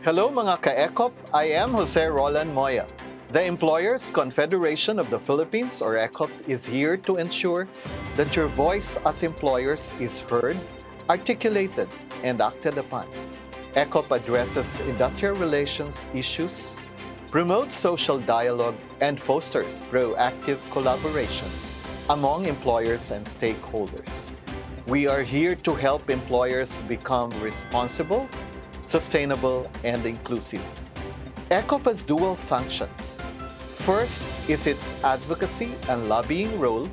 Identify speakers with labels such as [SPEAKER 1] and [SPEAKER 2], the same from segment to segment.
[SPEAKER 1] Hello mga Ka-ECOP, I am Roland Moya. The Employers Confederation of the Philippines, or ECOP, is here to ensure that your voice as employers is heard, articulated, and acted upon. ECOP addresses industrial relations issues, promotes social dialogue, and fosters proactive collaboration among employers and stakeholders. We are here to help employers become responsible, sustainable, and inclusive. ECOP has dual functions. First is its advocacy and lobbying role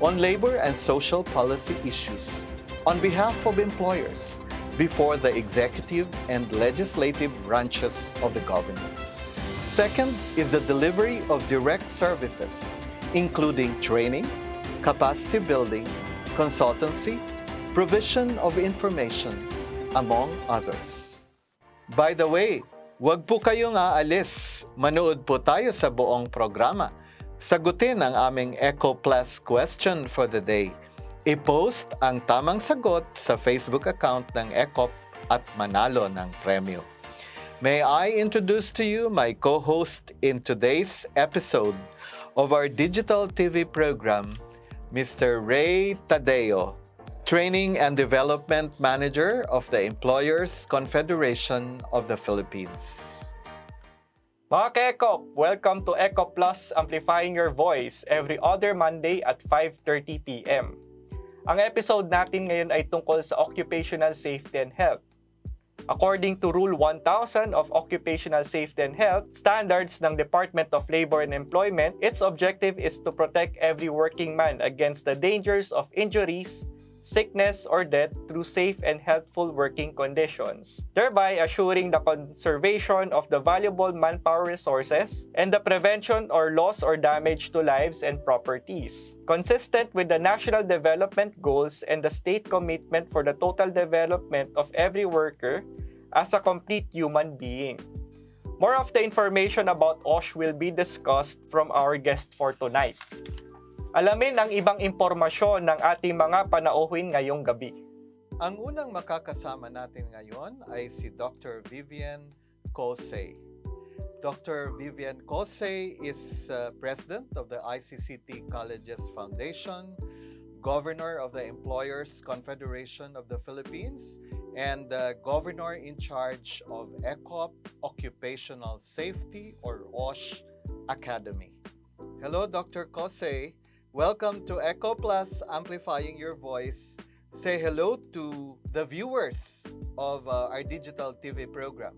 [SPEAKER 1] on labor and social policy issues on behalf of employers before the executive and legislative branches of the government. Second is the delivery of direct services, including training, capacity building, consultancy, provision of information, among others. By the way, huwag po kayong aalis. Manood po tayo sa buong programa. Sagutin ang aming ECOPlus question for the day. I-post ang tamang sagot sa Facebook account ng ECOP at manalo ng premyo. May I introduce to you my co-host in today's episode of our digital TV program, Mr. Ray Tadeo, Training and Development Manager of the Employers Confederation of the Philippines.
[SPEAKER 2] Mga Ka-ECOP, welcome to ECOPlus Amplifying Your Voice every other Monday at 5:30 p.m. Ang episode natin ngayon ay tungkol sa occupational safety and health. According to Rule 1000 of Occupational Safety and Health Standards ng Department of Labor and Employment, its objective is to protect every working man against the dangers of injuries, sickness, or death through safe and healthful working conditions, thereby assuring the conservation of the valuable manpower resources and the prevention or loss or damage to lives and properties. Consistent with the national development goals and the state commitment for the total development of every worker as a complete human being. More of the information about OSHC will be discussed from our guest for tonight. Alamin ang ibang impormasyon ng ating mga panauhin ngayong gabi.
[SPEAKER 1] Ang unang makakasama natin ngayon ay si Dr. Vivien Co-Say. Dr. Vivien Co-Say is President of the ICCT Colleges Foundation, Governor of the Employers Confederation of the Philippines, and Governor in charge of ECOP Occupational Safety or OSHC Academy. Hello, Dr. Co-Say. Welcome to ECOPlus Amplifying Your Voice. Say hello to the viewers of our digital TV program.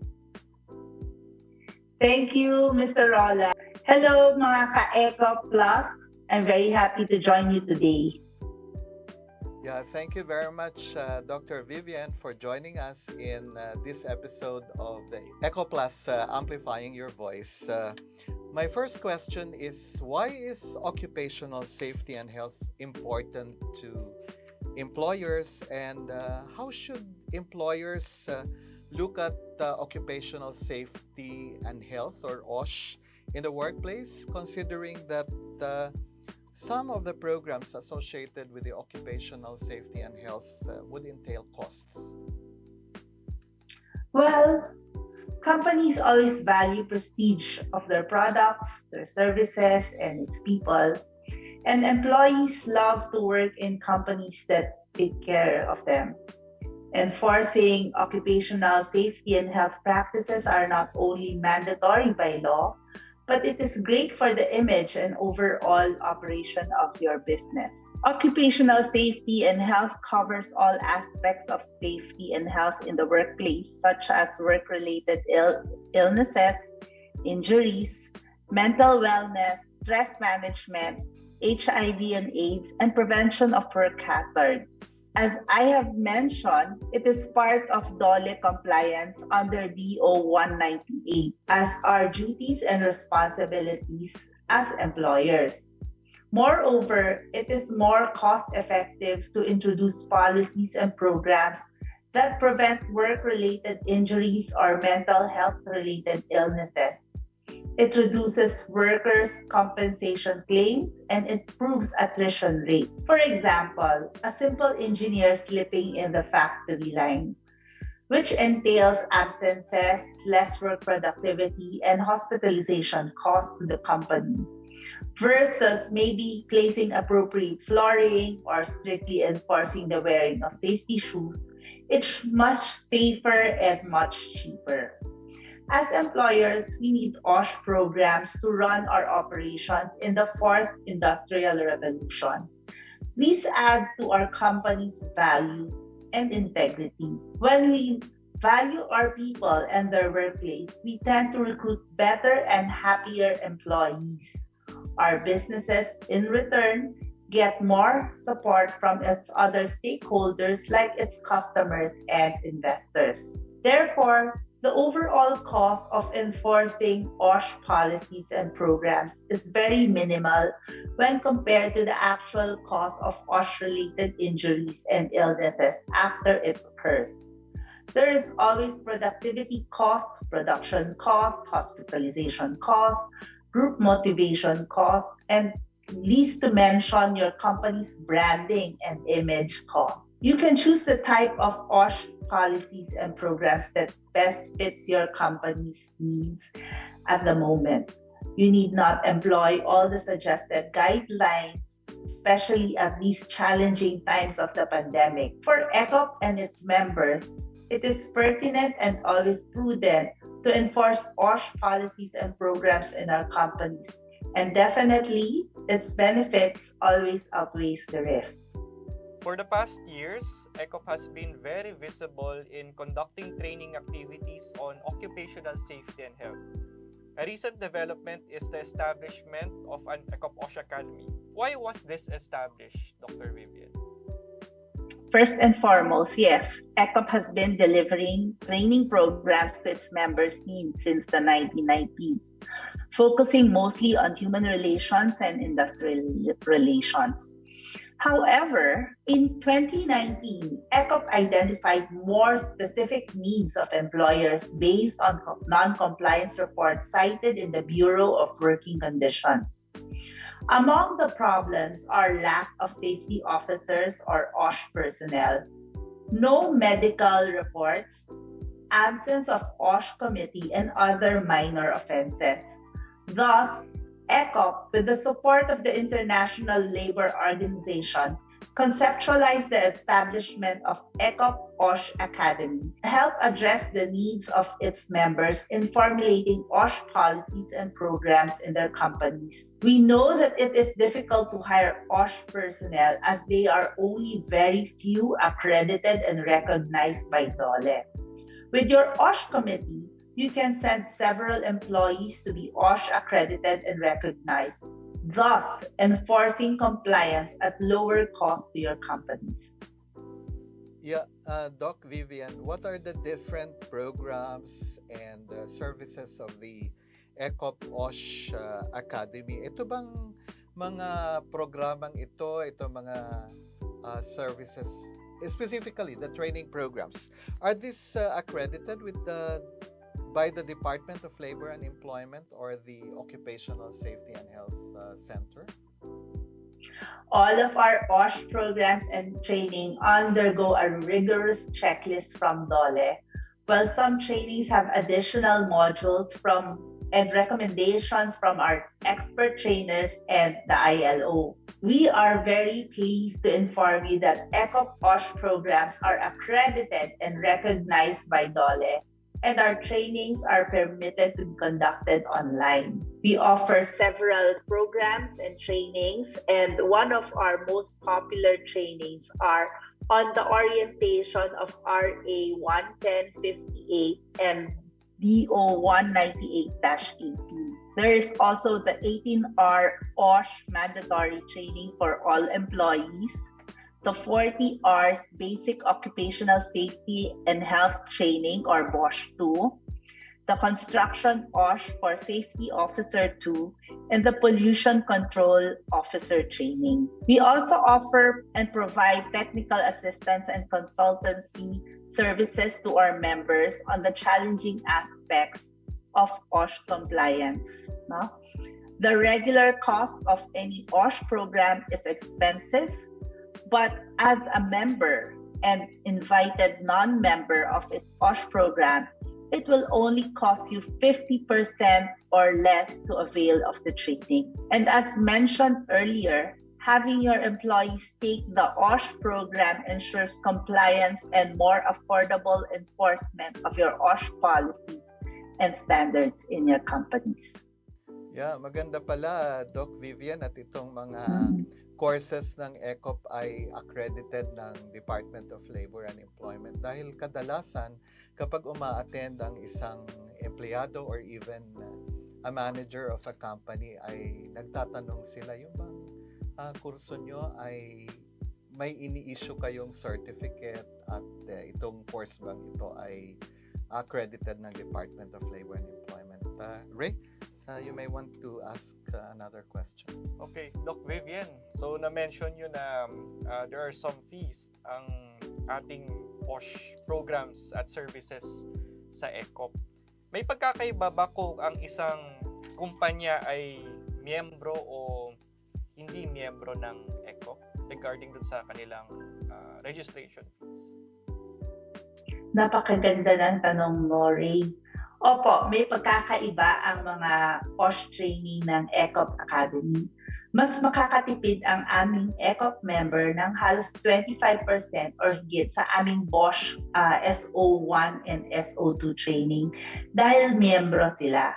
[SPEAKER 3] Thank you, Mr. Roland. Hello, mga Ka-ECOPlus. I'm very happy to join you today.
[SPEAKER 1] Yeah, thank you very much, Dr. Vivien, for joining us in this episode of the ECOPlus Amplifying Your Voice. My first question is, why is occupational safety and health important to employers, and how should employers look at occupational safety and health, or OSHC, in the workplace, considering that some of the programs associated with the occupational safety and health would entail costs?
[SPEAKER 3] Well, companies always value prestige of their products, their services, and its people. And employees love to work in companies that take care of them. Enforcing occupational safety and health practices are not only mandatory by law, but it is great for the image and overall operation of your business. Occupational safety and health covers all aspects of safety and health in the workplace, such as work-related illnesses, injuries, mental wellness, stress management, HIV and AIDS, and prevention of work hazards. As I have mentioned, it is part of DOLE compliance under DO 198 as our duties and responsibilities as employers. Moreover, it is more cost-effective to introduce policies and programs that prevent work-related injuries or mental health-related illnesses. It reduces workers' compensation claims and improves attrition rate. For example, a simple engineer slipping in the factory line which entails absences, less work productivity, and hospitalization costs to the company, versus maybe placing appropriate flooring or strictly enforcing the wearing of safety shoes. It's much safer and much cheaper. As employers, we need OSH programs to run our operations in the fourth industrial revolution. This adds to our company's value and integrity. When we value our people and their workplace, we tend to recruit better and happier employees. Our businesses, in return, get more support from its other stakeholders like its customers and investors. Therefore, the overall cost of enforcing OSH policies and programs is very minimal when compared to the actual cost of OSH-related injuries and illnesses after it occurs. There is always productivity costs, production costs, hospitalization costs, group motivation costs, and least to mention your company's branding and image costs. You can choose the type of OSH policies and programs that best fits your company's needs at the moment. You need not employ all the suggested guidelines, especially at these challenging times of the pandemic. For ECOP and its members, it is pertinent and always prudent to enforce OSH policies and programs in our companies. And definitely, its benefits always outweighs the risk.
[SPEAKER 2] For the past years, ECOP has been very visible in conducting training activities on occupational safety and health. A recent development is the establishment of an ECOP OSH Academy. Why was this established, Dr. Vivien?
[SPEAKER 3] First and foremost, yes, ECOP has been delivering training programs to its members' needs since the 1990s, focusing mostly on human relations and industrial relations. However, in 2019, ECOP identified more specific needs of employers based on non-compliance reports cited in the Bureau of Working Conditions. Among the problems are lack of safety officers or OSH personnel, no medical reports, absence of OSH committee, and other minor offenses. Thus, ECOP, with the support of the International Labour Organization, conceptualized the establishment of ECOP OSH Academy to help address the needs of its members in formulating OSH policies and programs in their companies. We know that it is difficult to hire OSH personnel as they are only very few accredited and recognized by DOLE. With your OSH committee, you can send several employees to be OSH accredited and recognized, thus enforcing compliance at lower cost to your company.
[SPEAKER 1] Yeah, Doc Vivien, what are the different programs and services of the ECOP OSH Academy? Ito bang mga programang ito mga services, specifically the training programs, are these accredited with by the Department of Labor and Employment or the Occupational Safety and Health Center?
[SPEAKER 3] All of our OSH programs and training undergo a rigorous checklist from DOLE, while some trainings have additional modules and recommendations from our expert trainers and the ILO. We are very pleased to inform you that ECOP OSH programs are accredited and recognized by DOLE, and our trainings are permitted to be conducted online. We offer several programs and trainings, and one of our most popular trainings are on the orientation of RA 11058 and DO 198-18. There is also the 18-hour OSH mandatory training for all employees, the 40 hours Basic Occupational Safety and Health Training or BOSH 2, the Construction OSH for Safety Officer 2, and the Pollution Control Officer Training. We also offer and provide technical assistance and consultancy services to our members on the challenging aspects of OSH compliance. No? The regular cost of any OSH program is expensive, but as a member, and invited non-member of its OSH program, it will only cost you 50% or less to avail of the training. And as mentioned earlier, having your employees take the OSH program ensures compliance and more affordable enforcement of your OSH policies and standards in your companies.
[SPEAKER 1] Yeah, maganda pala, Doc Vivien, at itong mga courses ng ECOP ay accredited ng Department of Labor and Employment dahil kadalasan kapag uma-attend ang isang empleyado or even a manager of a company ay nagtatanong sila yung bang kurso nyo ay may ini-issue kayong certificate at itong course bang ito ay accredited ng Department of Labor and Employment. Ray, you may want to ask another question.
[SPEAKER 2] Okay, Doc Vivien. So, na-mention nyo na there are some fees ang ating OSH programs at services sa ECOP. May pagkakaiba ba kung ang isang kumpanya ay miyembro o hindi miyembro ng ECOP regarding dun sa kanilang registration fees?
[SPEAKER 3] Napakaganda ng tanong mo, Ray. Opo, may pagkakaiba ang mga OSH training ng ECOP Academy. Mas makakatipid ang aming ECOP member ng halos 25% or higit sa aming BOSH SO1 and SO2 training dahil miyembro sila.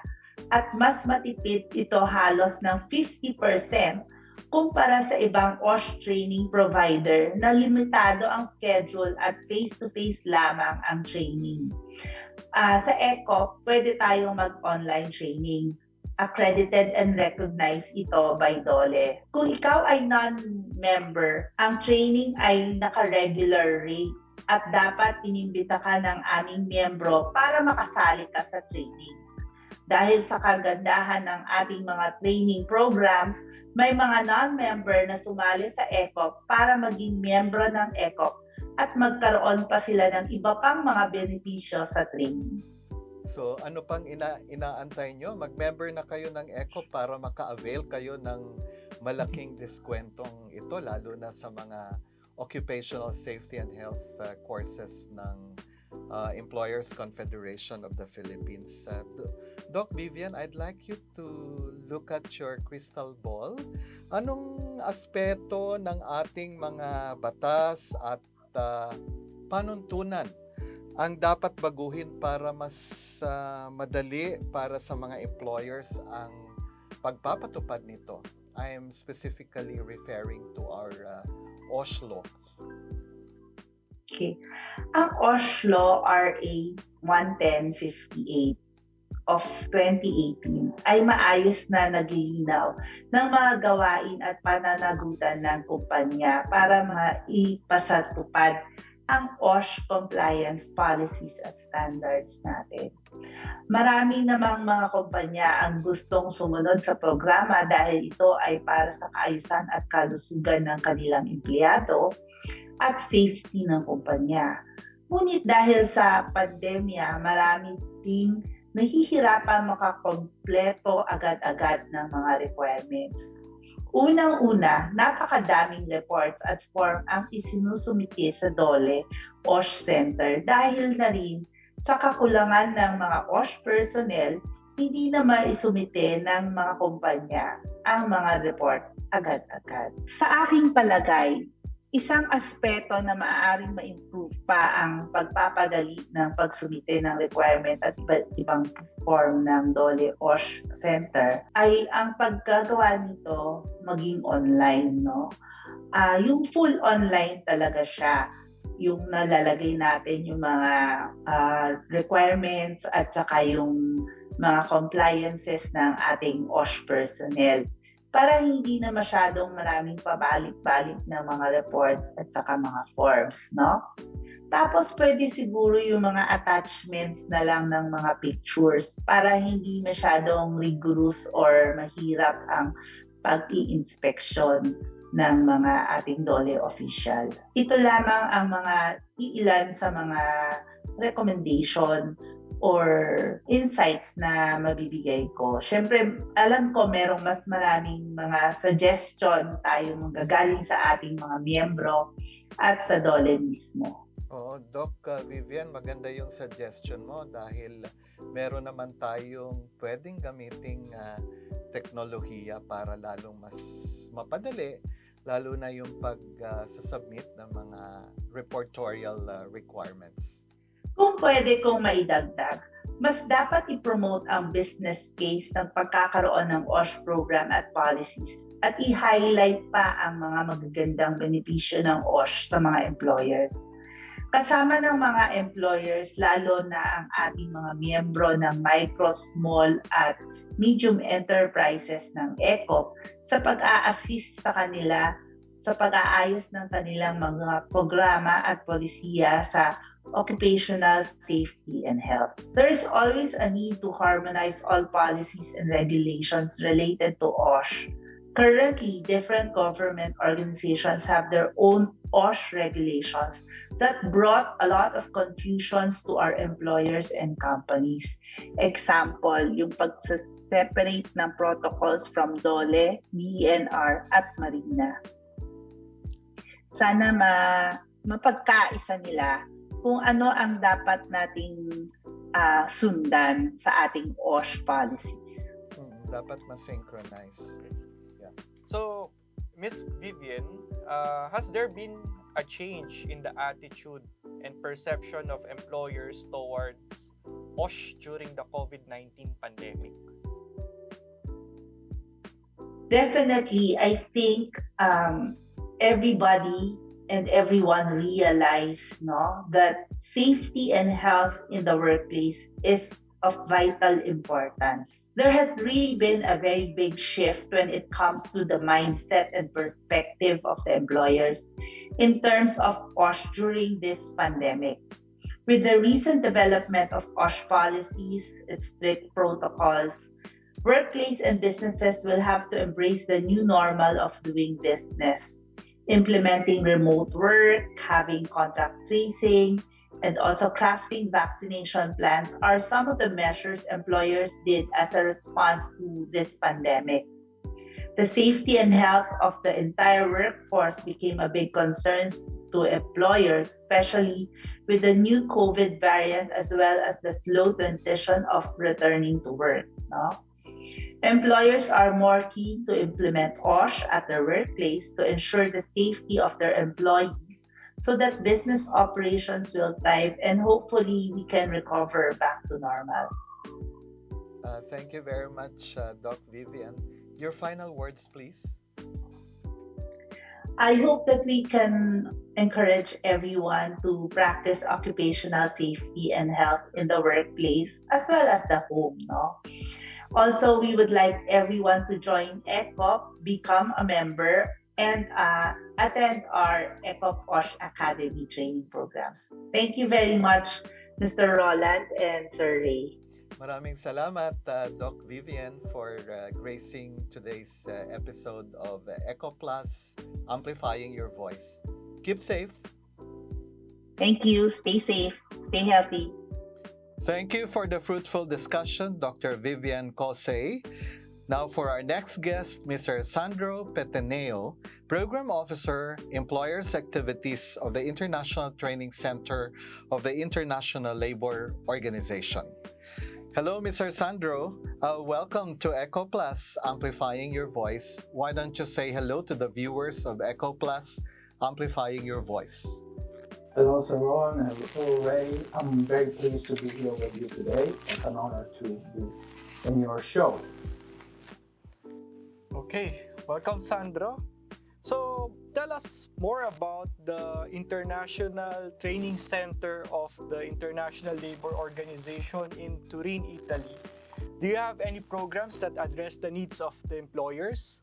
[SPEAKER 3] At mas matipid ito halos ng 50% kumpara sa ibang OSH training provider na limitado ang schedule at face-to-face lamang ang training. Sa ECOP, pwede tayong mag-online training. Accredited and recognized ito by DOLE. Kung ikaw ay non-member, ang training ay naka-regular rate at dapat inimbita ka ng aming miyembro para makasali ka sa training. Dahil sa kagandahan ng ating mga training programs, may mga non-member na sumali sa ECOP para maging miyembro ng ECOP at magkaroon pa sila ng iba pang mga benepisyo sa training.
[SPEAKER 1] So ano pang inaantay nyo? Mag-member na kayo ng ECOP para maka-avail kayo ng malaking diskwentong ito, lalo na sa mga occupational safety and health courses ng Employers Confederation of the Philippines. Doc Vivien, I'd like you to look at your crystal ball. Anong aspeto ng ating mga batas at panuntunan ang dapat baguhin para mas madali para sa mga employers ang pagpapatupad nito? I am specifically referring to our OSH law.
[SPEAKER 3] Okay. Ang OSH law RA 1158 of 2018 ay maayos na naglilinaw ng mga gawain at pananagutan ng kumpanya para maipasatupad ang OSH compliance policies at standards natin. Marami namang mga kumpanya ang gustong sumunod sa programa dahil ito ay para sa kaayusan at kalusugan ng kanilang empleyado at safety ng kumpanya. Ngunit dahil sa pandemya, marami ding nahihirapan makakompleto agad-agad ng mga requirements. Unang-una, napakadaming reports at form ang isinusumite sa DOLE OSH Center dahil na rin sa kakulangan ng mga OSH personnel, hindi na maisumite ng mga kumpanya ang mga report agad-agad. Sa aking palagay, isang aspeto na maaaring ma-improve pa ang pagpapadali ng pagsumite ng requirement at iba't ibang form ng DOLE OSH Center ay ang paggagawa nito maging online, no? Yung full online talaga siya, yung nalalagay natin yung mga requirements at saka yung mga compliances ng ating OSH personnel, para hindi na masyadong maraming pabalik-balik ng mga reports at saka mga forms, no? Tapos pwede siguro yung mga attachments na lang ng mga pictures para hindi masyadong rigorous or mahirap ang pag-i-inspection ng mga ating DOLE official. Ito lamang ang mga iilan sa mga recommendation or insights na mabibigay ko. Siyempre, alam ko merong mas maraming mga suggestion tayo manggagaling sa ating mga miyembro at sa DOLE mismo.
[SPEAKER 1] Oo, Doc Vivien, maganda yung suggestion mo dahil meron naman tayong pwedeng gamiting teknolohiya para lalong mas mapadali, lalo na yung pag-submit ng mga reportorial requirements.
[SPEAKER 3] Kung pwede kong maidagdag, mas dapat i-promote ang business case ng pagkakaroon ng OSH program at policies at i-highlight pa ang mga magagandang benepisyo ng OSH sa mga employers. Kasama ng mga employers, lalo na ang ating mga miyembro ng micro, small at medium enterprises ng ECOP sa pag-a-assist sa kanila sa pag-aayos ng kanilang mga programa at polisiya sa occupational safety and health. There is always a need to harmonize all policies and regulations related to OSH. Currently, different government organizations have their own OSH regulations that brought a lot of confusions to our employers and companies. Example, yung pag-separate ng protocols from DOLE, DENR, at Marina. Sana mapagkaisa nila kung ano ang dapat nating sundan sa ating OSH policies.
[SPEAKER 1] Dapat ma-synchronize. Yeah.
[SPEAKER 2] So, Ms. Vivien, has there been a change in the attitude and perception of employers towards OSH during the COVID-19 pandemic?
[SPEAKER 3] Definitely, I think everybody and everyone realize that safety and health in the workplace is of vital importance. There has really been a very big shift when it comes to the mindset and perspective of the employers in terms of OSH during this pandemic. With the recent development of OSH policies, its strict protocols, workplace and businesses will have to embrace the new normal of doing business. Implementing remote work, having contact tracing, and also crafting vaccination plans are some of the measures employers did as a response to this pandemic. The safety and health of the entire workforce became a big concern to employers, especially with the new COVID variant as well as the slow transition of returning to work. Employers are more keen to implement OSH at their workplace to ensure the safety of their employees so that business operations will thrive and hopefully we can recover back to normal.
[SPEAKER 1] Thank you very much, Doc Vivien. Your final words, please.
[SPEAKER 3] I hope that we can encourage everyone to practice occupational safety and health in the workplace as well as the home. Also, we would like everyone to join ECOP, become a member, and attend our ECOP OSH Academy training programs. Thank you very much, Mr. Roland and Sir Ray.
[SPEAKER 1] Maraming salamat, Doc Vivien, for gracing today's episode of ECOPlus, Amplifying Your Voice. Keep safe.
[SPEAKER 3] Thank you. Stay safe. Stay healthy.
[SPEAKER 1] Thank you for the fruitful discussion, Dr. Vivien Co-Say. Now for our next guest, Mr. Sandro Pettineo, Program Officer, Employers Activities of the International Training Center of the International Labor Organization. Hello, Mr. Sandro. Welcome to ECOPlus, Amplifying Your Voice. Why don't you say hello to the viewers of ECOPlus, Amplifying Your Voice?
[SPEAKER 4] Hello, Sir Roland, and hello, Ray. I'm very pleased to be here with you today. It's an honor to be in your show.
[SPEAKER 2] Okay, welcome, Sandro. So, tell us more about the International Training Center of the International Labor Organization in Turin, Italy. Do you have any programs that address the needs of the employers?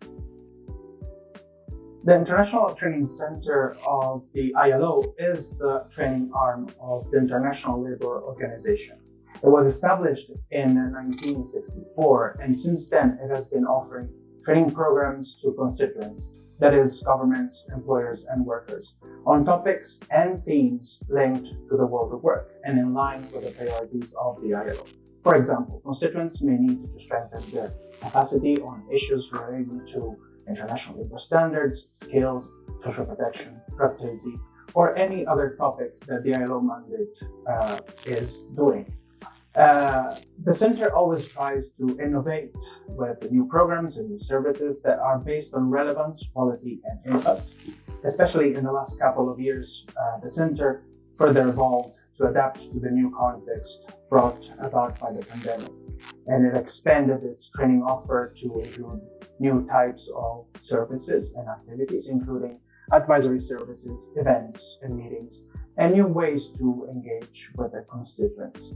[SPEAKER 4] The International Training Center of the ILO is the training arm of the International Labor Organization. It was established in 1964, and since then it has been offering training programs to constituents that is governments, employers, and workers, on topics and themes linked to the world of work and in line with the priorities of the ILO. For example, constituents may need to strengthen their capacity on issues relating to international labor standards, skills, social protection, productivity, or any other topic that the ILO mandate is doing. The center always tries to innovate with new programs and new services that are based on relevance, quality, and impact. Especially in the last couple of years, the center further evolved to adapt to the new context brought about by the pandemic. And it expanded its training offer to include new types of services and activities, including advisory services, events, and meetings, and new ways to engage with the constituents.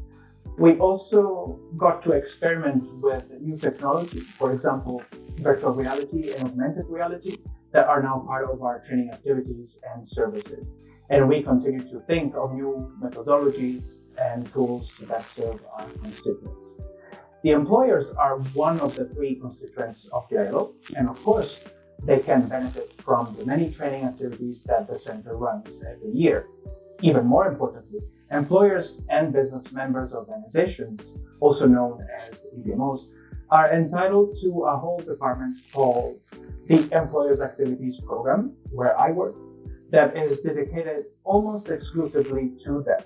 [SPEAKER 4] We also got to experiment with new technology, for example, virtual reality and augmented reality, that are now part of our training activities and services. And we continue to think of new methodologies and tools to best serve our constituents. The employers are one of the three constituents of the ILO, and of course, they can benefit from the many training activities that the center runs every year. Even more importantly, employers and business members organizations, also known as EBMOs, are entitled to a whole department called the Employers Activities Program, where I work, that is dedicated almost exclusively to them.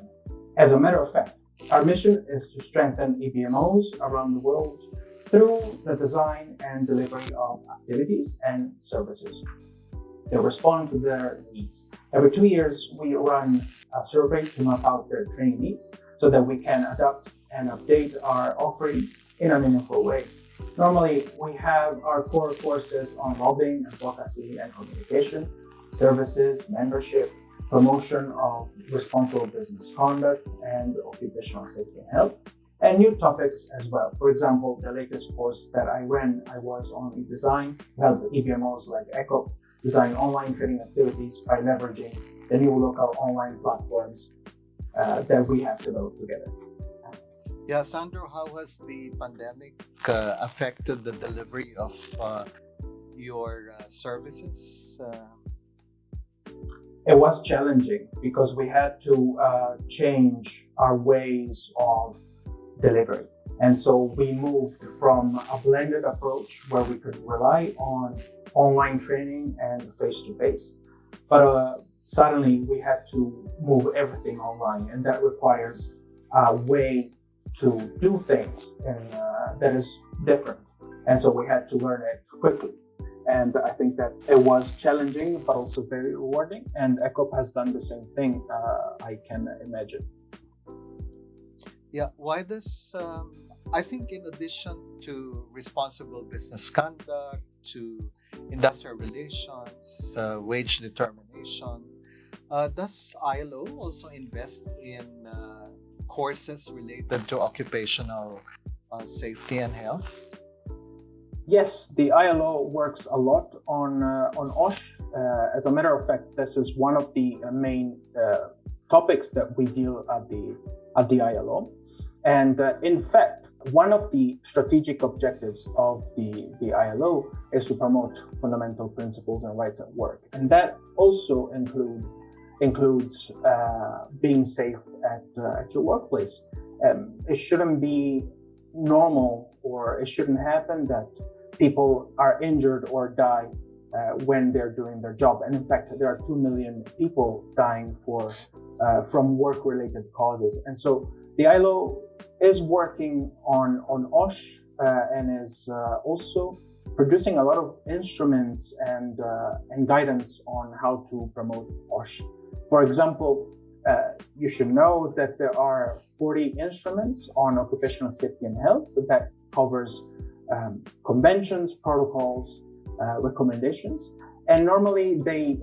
[SPEAKER 4] As a matter of fact, our mission is to strengthen EBMOs around the world through the design and delivery of activities and services that respond to their needs. Every 2 years, we run a survey to map out their training needs so that we can adapt and update our offering in a meaningful way. Normally, we have our core courses on lobbying, advocacy, and communication, services, membership, promotion of responsible business conduct, and occupational safety and health, and new topics as well. For example, the latest course that I ran, I was on e-design, to help EBMOs like ECOP design online training activities by leveraging the new local online platforms that we have developed together.
[SPEAKER 1] Yeah, Sandro, how has the pandemic affected the delivery of your services?
[SPEAKER 4] It was challenging because we had to change our ways of delivery. And so we moved from a blended approach where we could rely on online training and face-to-face. But suddenly we had to move everything online, and that requires a way to do things that is different. And so we had to learn it quickly. And I think that it was challenging, but also very rewarding. And ECOP has done the same thing, I can imagine.
[SPEAKER 1] Yeah, why does, I think in addition to responsible business conduct, to industrial relations, wage determination, does ILO also invest in courses related to occupational safety and health?
[SPEAKER 4] Yes, the ILO works a lot on OSH. As a matter of fact, this is one of the main topics that we deal at the ILO. And in fact, one of the strategic objectives of the ILO is to promote fundamental principles and rights at work. And that also includes being safe at your workplace. It shouldn't be normal, or it shouldn't happen that people are injured or die when they're doing their job. And in fact, there are 2 million people dying from work-related causes. And so the ILO is working on OSH and is also producing a lot of instruments and guidance on how to promote OSH. For example, you should know that there are 40 instruments on occupational safety and health that covers conventions, protocols, recommendations. And normally they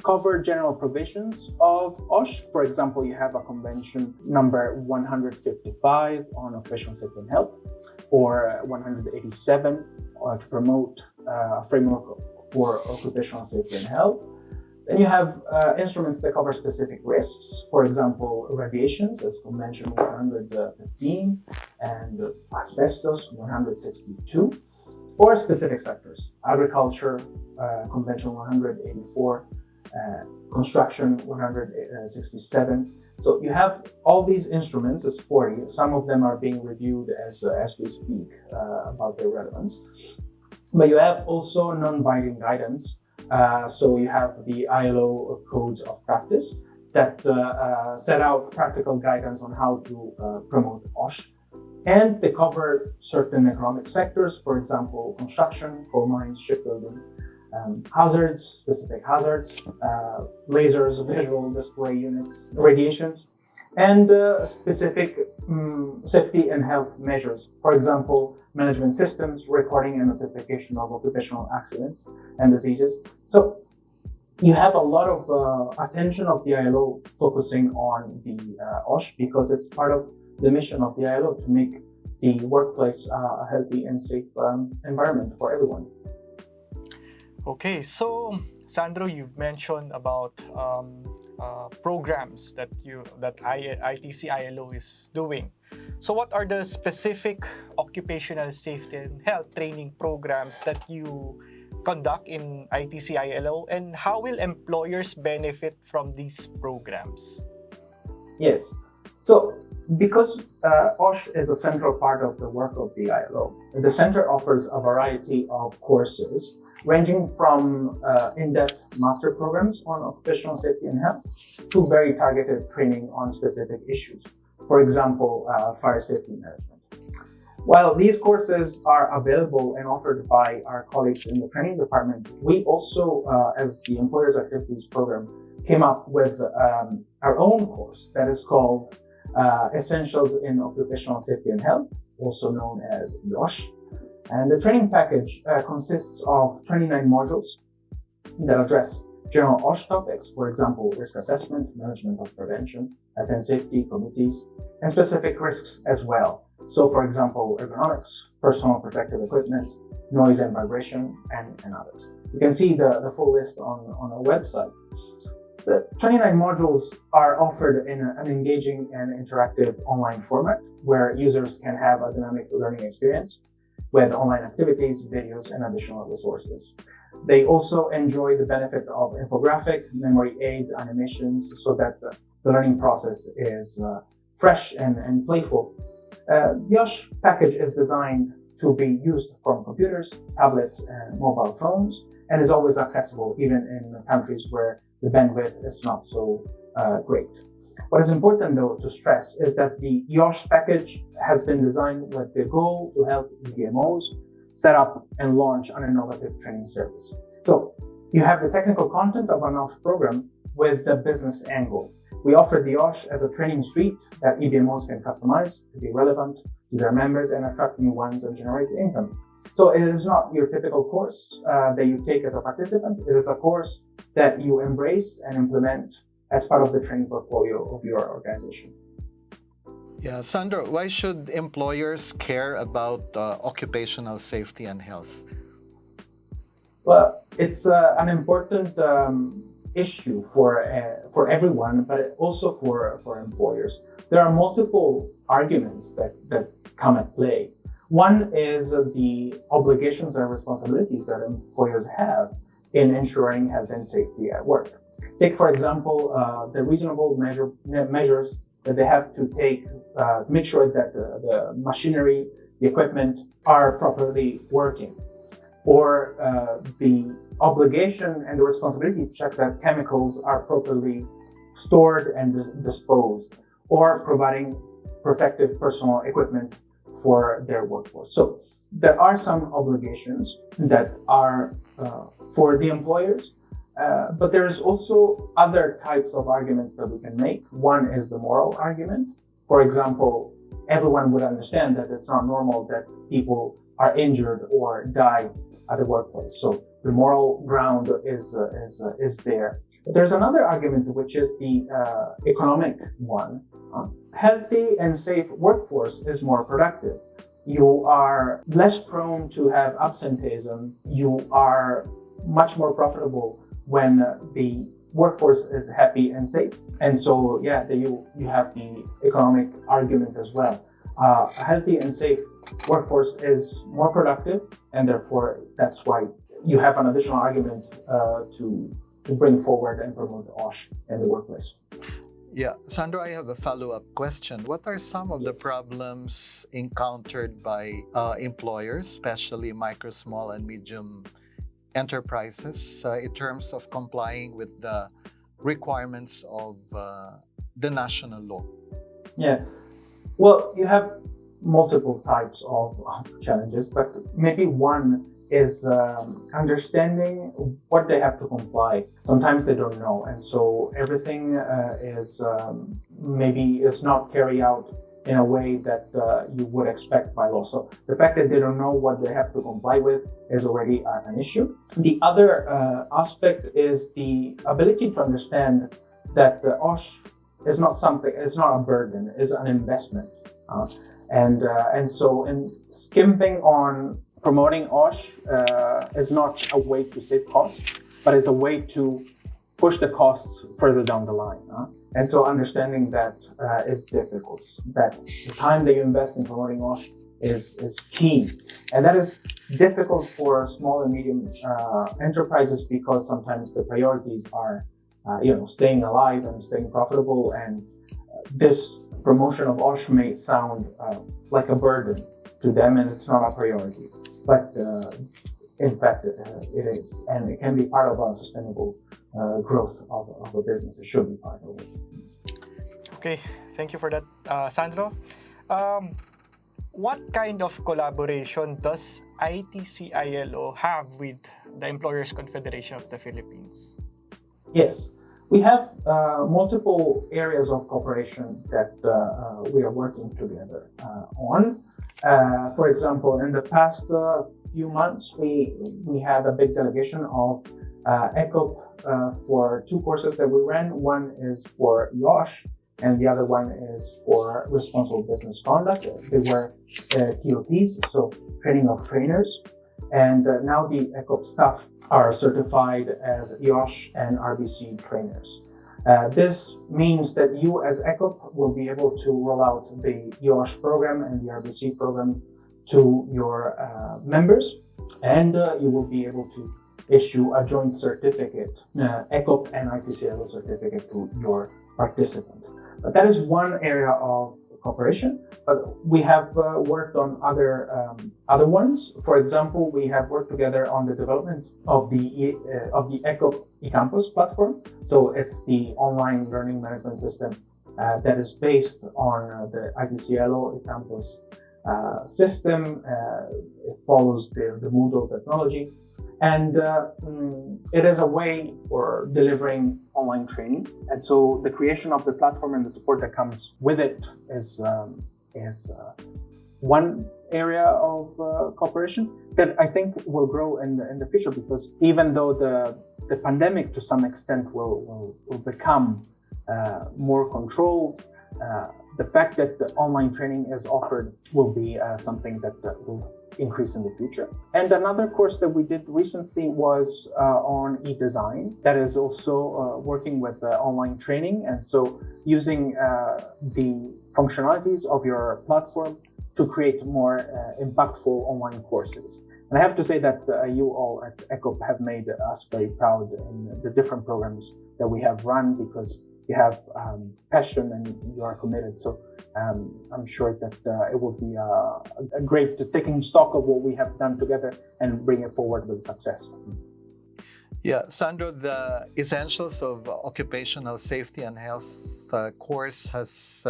[SPEAKER 4] cover general provisions of OSH. For example, you have a convention number 155 on occupational safety and health, or 187 to promote a framework for occupational safety and health. Then you have instruments that cover specific risks, for example, radiations, as Convention 115, and asbestos 162. or specific sectors, agriculture, Convention 184, construction 167. So you have all these instruments, it's 40. Some of them are being reviewed as we speak about their relevance. But you have also non-binding guidance. So you have the ILO codes of practice that set out practical guidance on how to promote OSH. And they cover certain economic sectors, for example, construction, coal mines, shipbuilding, hazards, specific hazards, lasers, visual display units, radiations, and specific safety and health measures. For example, management systems, recording and notification of occupational accidents and diseases. So you have a lot of attention of the ILO focusing on the OSH because it's part of the mission of the ILO to make the workplace a healthy and safe environment for everyone.
[SPEAKER 2] Okay, so Sandro, you've mentioned about programs that ITCILO is doing. So what are the specific occupational safety and health training programs that you conduct in ITCILO, and how will employers benefit from these programs?
[SPEAKER 4] Yes. So because OSH is a central part of the work of the ILO, the center offers a variety of courses ranging from in-depth master programs on occupational safety and health to very targeted training on specific issues. For example, fire safety management. While these courses are available and offered by our colleagues in the training department, we also, as the Employers Activities Program, came up with our own course that is called Essentials in Occupational Safety and Health, also known as OSH. And the training package consists of 29 modules that address general OSH topics, for example, risk assessment, management of prevention, health and safety committees, and specific risks as well. So, for example, ergonomics, personal protective equipment, noise and vibration, and others. You can see the full list on our website. The 29 modules are offered in an engaging and interactive online format where users can have a dynamic learning experience with online activities, videos, and additional resources. They also enjoy the benefit of infographic, memory aids, animations, so that the learning process is fresh and playful. The OSH package is designed to be used from computers, tablets, and mobile phones, and is always accessible even in countries where the bandwidth is not so great. What is important, though, to stress is that the OSH package has been designed with the goal to help EBMOs set up and launch an innovative training service. So you have the technical content of an OSH program with the business angle. We offer the OSH as a training suite that EBMOs can customize to be relevant to their members and attract new ones and generate income. So it is not your typical course that you take as a participant. It is a course that you embrace and implement as part of the training portfolio of your organization.
[SPEAKER 1] Yeah, Sandro, why should employers care about occupational safety and health?
[SPEAKER 4] Well, it's an important issue for everyone, but also for employers. There are multiple arguments that come at play. One is the obligations and responsibilities that employers have in ensuring health and safety at work. Take, for example, the reasonable measures that they have to take to make sure that the machinery, the equipment are properly working, or the obligation and the responsibility to check that chemicals are properly stored and disposed, or providing protective personal equipment for their workforce. So there are some obligations that are for the employers, but there's also other types of arguments that we can make. One is the moral argument. For example, everyone would understand that it's not normal that people are injured or die at the workplace. So the moral ground is there. But there's another argument, which is the economic one. Healthy and safe workforce is more productive. You are less prone to have absenteeism. You are much more profitable when the workforce is happy and safe. And so, yeah, you have the economic argument as well. A healthy and safe workforce is more productive, and therefore that's why you have an additional argument to bring forward and promote OSH in the workplace.
[SPEAKER 1] Yeah, Sandro, I have a follow-up question. What are some of the
[SPEAKER 4] Yes.
[SPEAKER 1] problems encountered by employers, especially micro, small, and medium enterprises, in terms of complying with the requirements of the national law?
[SPEAKER 4] Yeah, well, you have multiple types of challenges, but maybe one is understanding what they have to comply. Sometimes they don't know, and so everything is maybe is not carried out in a way that you would expect by law. So the fact that they don't know what they have to comply with is already an issue. The other aspect is the ability to understand that the OSH is not something, it's not a burden, it's an investment. And so in skimping on promoting OSH is not a way to save costs, but it's a way to push the costs further down the line. And so understanding that is difficult, that the time that you invest in promoting OSH is key. And that is difficult for small and medium enterprises because sometimes the priorities are staying alive and staying profitable, and this promotion of OSH may sound like a burden to them, and it's not a priority. But in fact, it is, and it can be part of a sustainable growth of a business. It should be part of it.
[SPEAKER 2] Okay, thank you for that, Sandro. What kind of collaboration does ITCILO have with the Employers Confederation of the Philippines?
[SPEAKER 4] Yes, we have multiple areas of cooperation that we are working together on. For example, in the past few months, we had a big delegation of ECOP for two courses that we ran. One is for YOSH, and the other one is for Responsible Business Conduct. They were TOTs, so training of trainers. And now the ECOP staff are certified as YOSH and RBC trainers. This means that you as ECOP will be able to roll out the YOSH program and the RBC program to your members, and you will be able to issue a joint certificate, ECOP and ITCILO certificate to your participant. But that is one area of cooperation, but we have worked on other ones. For example, we have worked together on the development of the ECOP eCampus platform. So it's the online learning management system that is based on the ITCILO eCampus system. It follows the Moodle technology, and it is a way for delivering online training. And so the creation of the platform and the support that comes with it is one area of cooperation that I think will grow in the future, because even though the pandemic to some extent will become more controlled, the fact that the online training is offered will be something that will increase in the future. And another course that we did recently was on e-design, that is also working with online training, and so using the functionalities of your platform to create more impactful online courses. And I have to say that you all at ECOP have made us very proud in the different programs that we have run, because you have passion and you are committed. So I'm sure that it will be a great taking stock of what we have done together and bring it forward with success.
[SPEAKER 1] Yeah, Sandro, the Essentials of Occupational Safety and Health course has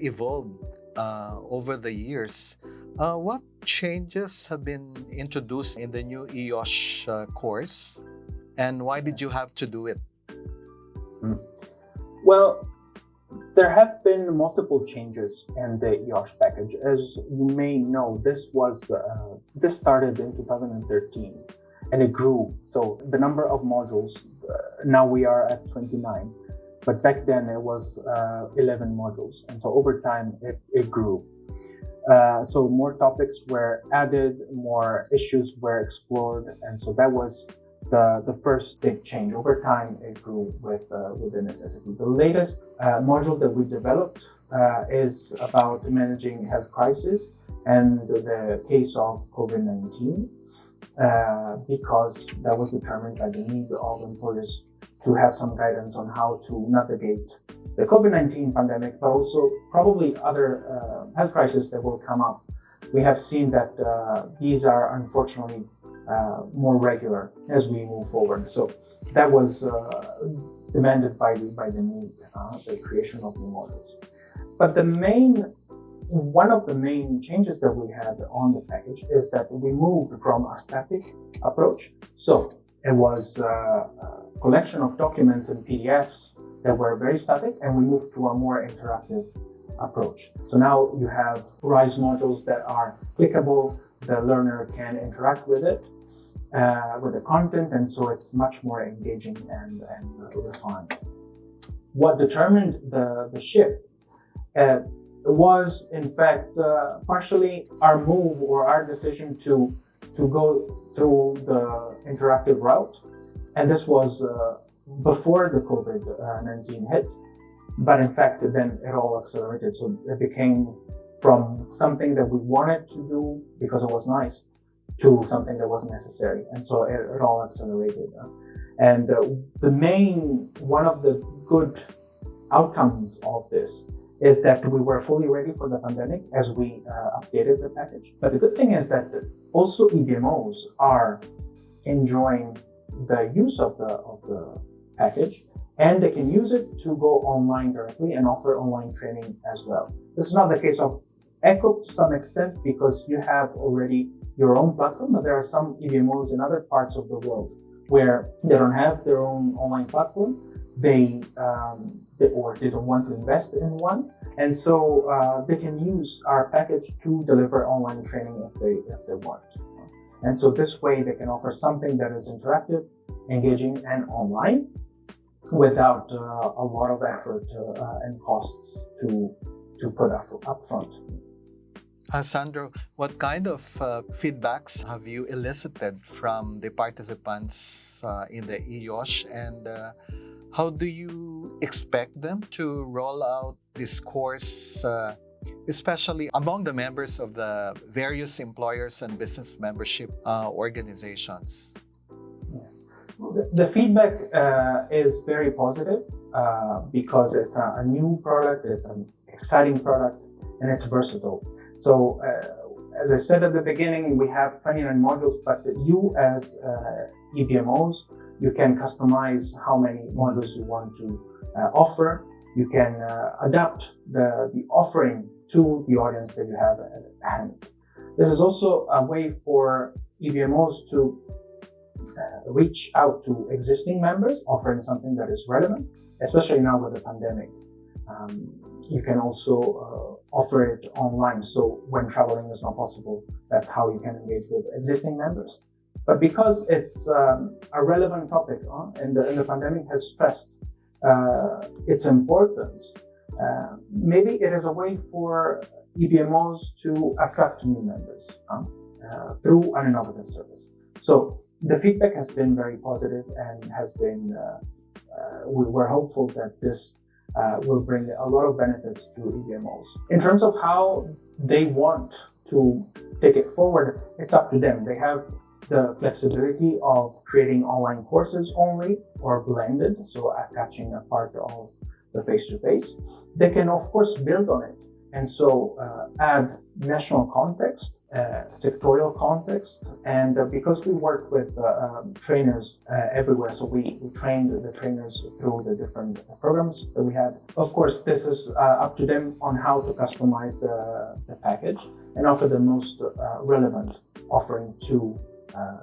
[SPEAKER 1] evolved over the years. What changes have been introduced in the new EOSH course, and why did you have to do it?
[SPEAKER 4] Well, there have been multiple changes in the EOSH package. As you may know, this started in 2013 and it grew. So the number of modules, now we are at 29, but back then it was 11 modules. And so over time it grew. So more topics were added, more issues were explored. And so that was the first big change. Over time, it grew with the necessity. The latest module that we developed is about managing health crisis and the case of COVID-19, because that was determined by the need of employers to have some guidance on how to navigate the COVID-19 pandemic, but also probably other health crises that will come up. We have seen that these are unfortunately more regular as we move forward. So that was demanded by the need, the creation of new models. But one of the main changes that we had on the package is that we moved from a static approach. So it was a collection of documents and PDFs that were very static, and we moved to a more interactive approach. So now you have RISE modules that are clickable, the learner can interact with it, with the content, and so it's much more engaging and refined. What determined the shift was, in fact, partially our move or our decision to go through the interactive route. And this was before the COVID-19 hit. But in fact, then it all accelerated. So it became from something that we wanted to do because it was nice to something that was necessary. And so it all accelerated. And one of the good outcomes of this is that we were fully ready for the pandemic as we updated the package. But the good thing is that also EBMOs are enjoying the use of the package, and they can use it to go online directly and offer online training as well. This is not the case of ECOP to some extent because you have already your own platform, but there are some EBMOs in other parts of the world where they don't have their own online platform, or they don't want to invest in one, and so they can use our package to deliver online training if they want. And so this way they can offer something that is interactive, engaging, and online without a lot of effort and costs to put up front.
[SPEAKER 1] Sandro, what kind of feedbacks have you elicited from the participants in the EOSH, and how do you expect them to roll out this course, especially among the members of the various employers and business membership organizations?
[SPEAKER 4] Yes. The feedback is very positive because it's a new product, it's an exciting product, and it's versatile. So as I said at the beginning, we have 29 modules, but you as EBMOs, you can customize how many modules you want to offer. You can adapt the offering to the audience that you have at hand. This is also a way for EBMOs to reach out to existing members, offering something that is relevant, especially now with the pandemic. You can also offer it online. So when traveling is not possible, that's how you can engage with existing members. But because it's a relevant topic, and the pandemic has stressed its importance, maybe it is a way for EBMOs to attract new members through an innovative service. So the feedback has been very positive and has been, we're hopeful that this will bring a lot of benefits to EBMOs. In terms of how they want to take it forward, it's up to them. They have the flexibility of creating online courses only or blended, so attaching a part of the face-to-face. They can, of course, build on it and so add national context, sectorial context, and because we work with trainers everywhere, so we trained the trainers through the different programs that we had. Of course, this is up to them on how to customize the package and offer the most relevant offering to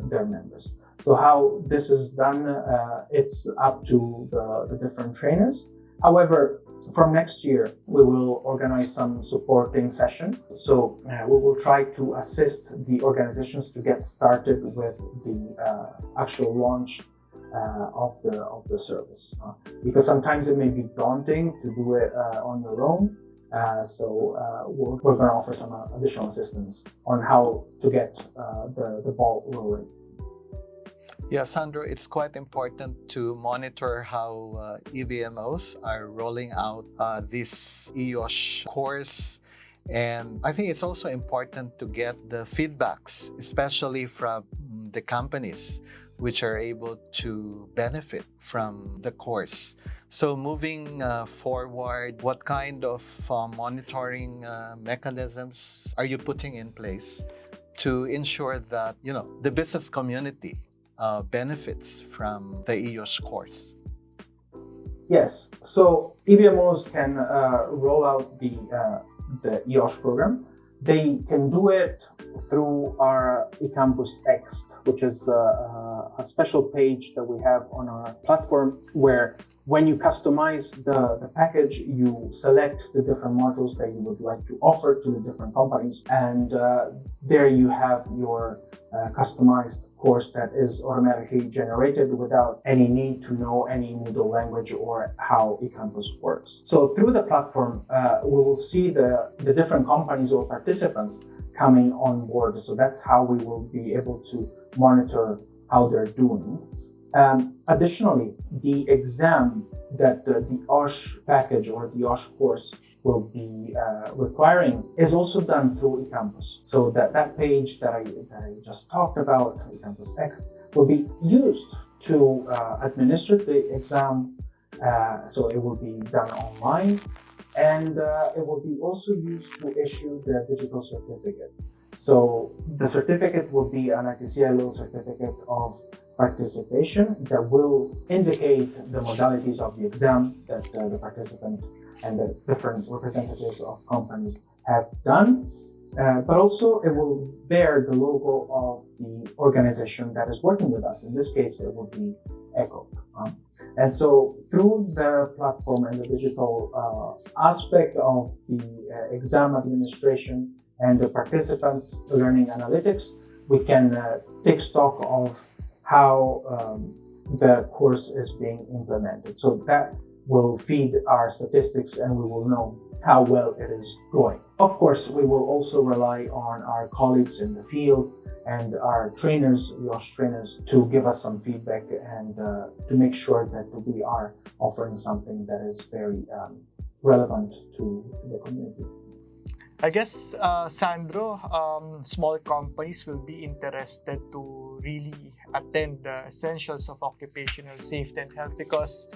[SPEAKER 4] their members. So how this is done, it's up to the different trainers. However, from next year, we will organize some supporting session. So we will try to assist the organizations to get started with the actual launch of the service. Because sometimes it may be daunting to do it on your own. So we're going to offer some additional assistance on how to get the ball rolling.
[SPEAKER 1] Yeah, Sandro, it's quite important to monitor how EVMOs are rolling out this EOSH course. And I think it's also important to get the feedbacks, especially from the companies which are able to benefit from the course. So moving forward, what kind of monitoring mechanisms are you putting in place to ensure that, the business community benefits from the EOSH course?
[SPEAKER 4] Yes, so EVMOs can roll out the EOSH program. They can do it through our eCampus X, which is a special page that we have on our platform where when you customize the package, you select the different modules that you would like to offer to the different companies. And there you have your customized course that is automatically generated without any need to know any Moodle language or how eCampus works. So through the platform, we will see the different companies or participants coming on board. So that's how we will be able to monitor how they're doing. Additionally, the exam that the OSH package or the OSH course will be requiring is also done through eCampus. So that page that I just talked about, eCampus X, will be used to administer the exam. So it will be done online, and it will be also used to issue the digital certificate. So the certificate will be an ITCILO certificate of participation that will indicate the modalities of the exam that the participant and the different representatives of companies have done. But also it will bear the logo of the organization that is working with us. In this case, it will be ECOP. And so through the platform and the digital aspect of the exam administration and the participants' learning analytics, we can take stock of how the course is being implemented. So that will feed our statistics and we will know how well it is going. Of course, we will also rely on our colleagues in the field and our trainers, EOSH trainers, to give us some feedback and to make sure that we are offering something that is very relevant to the community.
[SPEAKER 2] I guess, Sandro, small companies will be interested to really attend the essentials of occupational safety and health because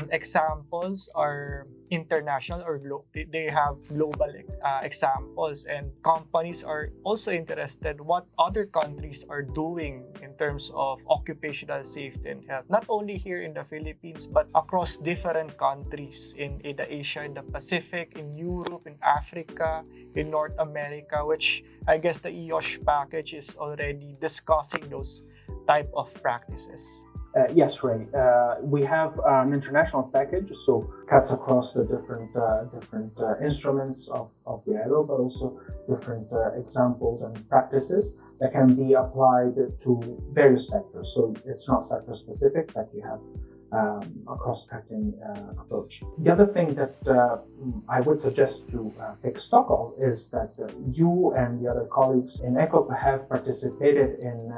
[SPEAKER 2] examples are international or they have global examples, and companies are also interested what other countries are doing in terms of occupational safety and health, not only here in the Philippines but across different countries in the Asia, in the Pacific, in Europe, in Africa, in North America, which I guess the EOSH package is already discussing those type of practices.
[SPEAKER 4] Yes, Ray. We have an international package, so cuts across the different instruments of the ILO, but also different examples and practices that can be applied to various sectors. So it's not sector specific, but you have a cross-cutting approach. The other thing that I would suggest to take stock of is that you and the other colleagues in ECOP have participated in